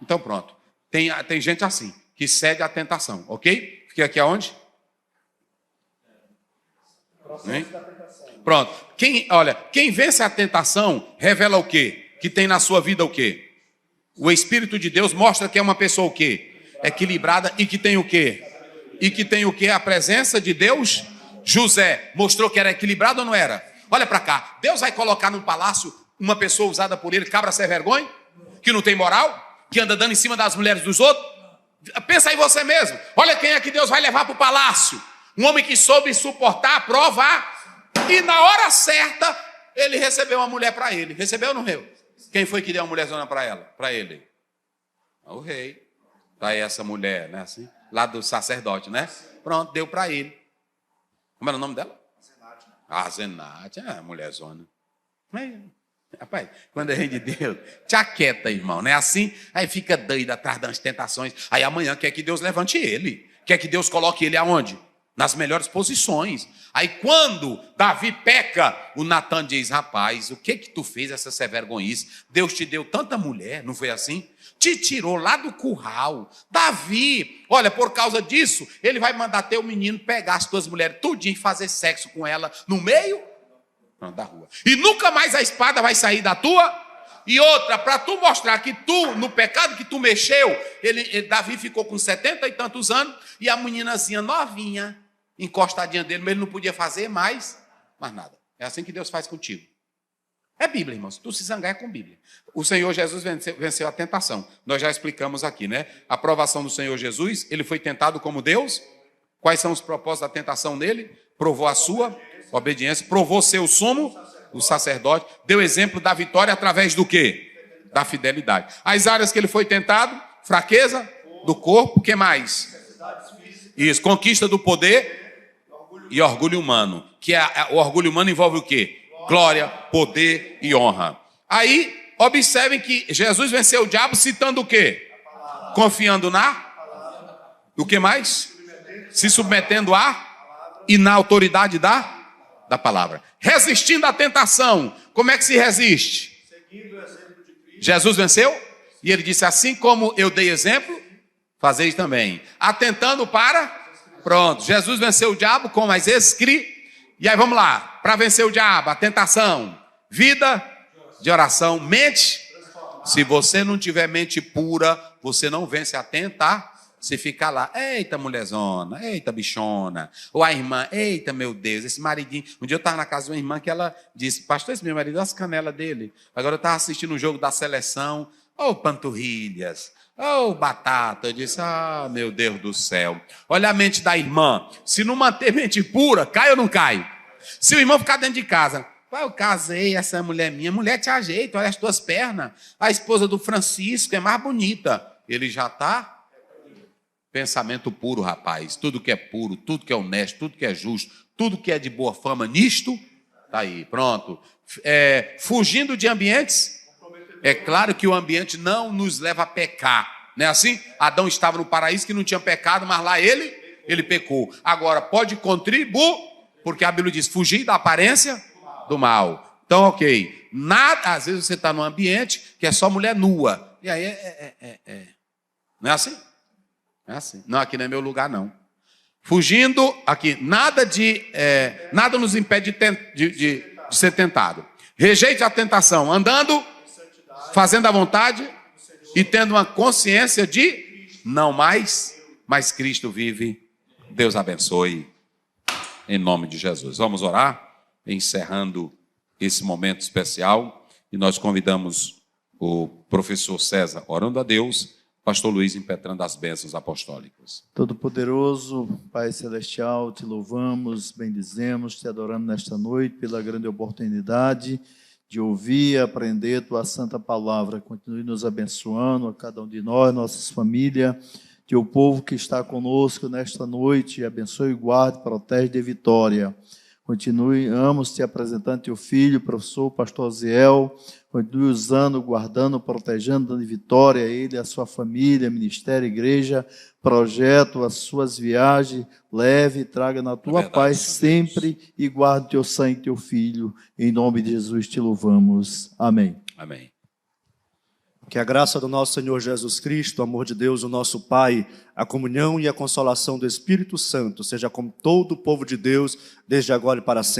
Então pronto. Tem gente assim, que cede à tentação, ok? Fiquei aqui aonde? Pronto. Quem vence a tentação, revela o quê? Que tem na sua vida o quê? O Espírito de Deus mostra que é uma pessoa o quê? Equilibrada e que tem o quê? E que tem o quê? A presença de Deus. José mostrou que era equilibrado ou não era? Olha para cá. Deus vai colocar num palácio uma pessoa usada por ele, cabra sem vergonha, que não tem moral, que anda dando em cima das mulheres dos outros. Pensa em você mesmo. Olha quem é que Deus vai levar para o palácio. Um homem que soube suportar, provar, e na hora certa ele recebeu uma mulher para ele. Recebeu ou não recebeu? Quem foi que deu uma mulherzona para ele? O rei. Tá aí essa mulher, né? Assim, lá do sacerdote, né? Pronto, deu para ele. Como era o nome dela? Zenate. Mulherzona. Rapaz, quando a gente de Deus, te aquieta, irmão, não é assim? Aí fica doido atrás das tentações. Aí amanhã quer que Deus levante ele. Quer que Deus coloque ele aonde? Nas melhores posições. Aí quando Davi peca, o Natan diz, rapaz, o que tu fez essa sem vergonhice? Deus te deu tanta mulher, não foi assim? Te tirou lá do curral. Davi, olha, por causa disso, ele vai mandar teu menino pegar as tuas mulheres tudinho e fazer sexo com ela no meio da rua. E nunca mais a espada vai sair da tua. E outra, para tu mostrar que tu, no pecado que tu mexeu, Davi ficou com 70 e tantos anos, e a meninazinha novinha, encostadinha dele, mas ele não podia fazer mais nada. É assim que Deus faz contigo. É Bíblia, irmãos. Tu se zangar é com Bíblia. O Senhor Jesus venceu a tentação. Nós já explicamos aqui, né? A provação do Senhor Jesus, ele foi tentado como Deus. Quais são os propósitos da tentação nele? Provou a sua obediência, provou ser o sumo, o sacerdote, deu exemplo da vitória através do quê? Da fidelidade. As áreas que ele foi tentado, fraqueza do corpo, o que mais? Isso, conquista do poder e orgulho humano. O orgulho humano envolve o quê? Glória, poder e honra. Aí, observem que Jesus venceu o diabo citando o quê? Confiando o que mais? Se submetendo e na autoridade da palavra. Resistindo à tentação. Como é que se resiste? Jesus venceu e ele disse, assim como eu dei exemplo, fazeis também. Atentando para... Pronto, Jesus venceu o diabo com as escrituras. E aí vamos lá, para vencer o diabo, a tentação, vida de oração, mente. Se você não tiver mente pura, você não vence a tentar. Se ficar lá, eita mulherzona, eita bichona, ou a irmã, eita meu Deus, esse maridinho. Um dia eu estava na casa de uma irmã que ela disse, pastor, esse meu marido, olha as canelas dele. Agora eu estava assistindo um jogo da seleção, panturrilhas, batata. Eu disse, meu Deus do céu. Olha a mente da irmã. Se não manter mente pura, cai ou não cai? Se o irmão ficar dentro de casa, eu casei, essa mulher minha, mulher te ajeita, olha as tuas pernas. A esposa do Francisco é mais bonita. Ele já está... Pensamento puro, rapaz. Tudo que é puro, tudo que é honesto, tudo que é justo, tudo que é de boa fama, nisto, tá aí, pronto. Fugindo de ambientes, é claro que o ambiente não nos leva a pecar, não é assim? Adão estava no paraíso que não tinha pecado, mas lá ele pecou. Agora, pode contribuir, porque a Bíblia diz, fugir da aparência do mal. Então, ok. Às vezes você está num ambiente que é só mulher nua. E aí não é assim? É assim. Não, aqui não é meu lugar, não. Fugindo, aqui, nada nos impede de ser tentado. Rejeite a tentação, andando, fazendo a vontade e tendo uma consciência de não mais, mas Cristo vive. Deus abençoe, em nome de Jesus. Vamos orar, encerrando esse momento especial e nós convidamos o professor César orando a Deus, pastor Luiz impetrando as bênçãos apostólicas. Todo-Poderoso, Pai Celestial, te louvamos, bendizemos, te adoramos nesta noite pela grande oportunidade de ouvir e aprender tua santa palavra. Continue nos abençoando, a cada um de nós, nossas famílias, teu povo que está conosco nesta noite, abençoe, guarde, protege de vitória. Continuamos te apresentando teu filho, professor, pastor Ziel, continue usando, guardando, protegendo, dando vitória a ele, a sua família, ministério, igreja, projeto, as suas viagens, leve e traga na tua paz sempre e guarde teu sangue, teu filho, em nome de Jesus te louvamos. Amém. Amém. Que a graça do nosso Senhor Jesus Cristo, o amor de Deus, o nosso Pai, a comunhão e a consolação do Espírito Santo seja com todo o povo de Deus, desde agora e para sempre.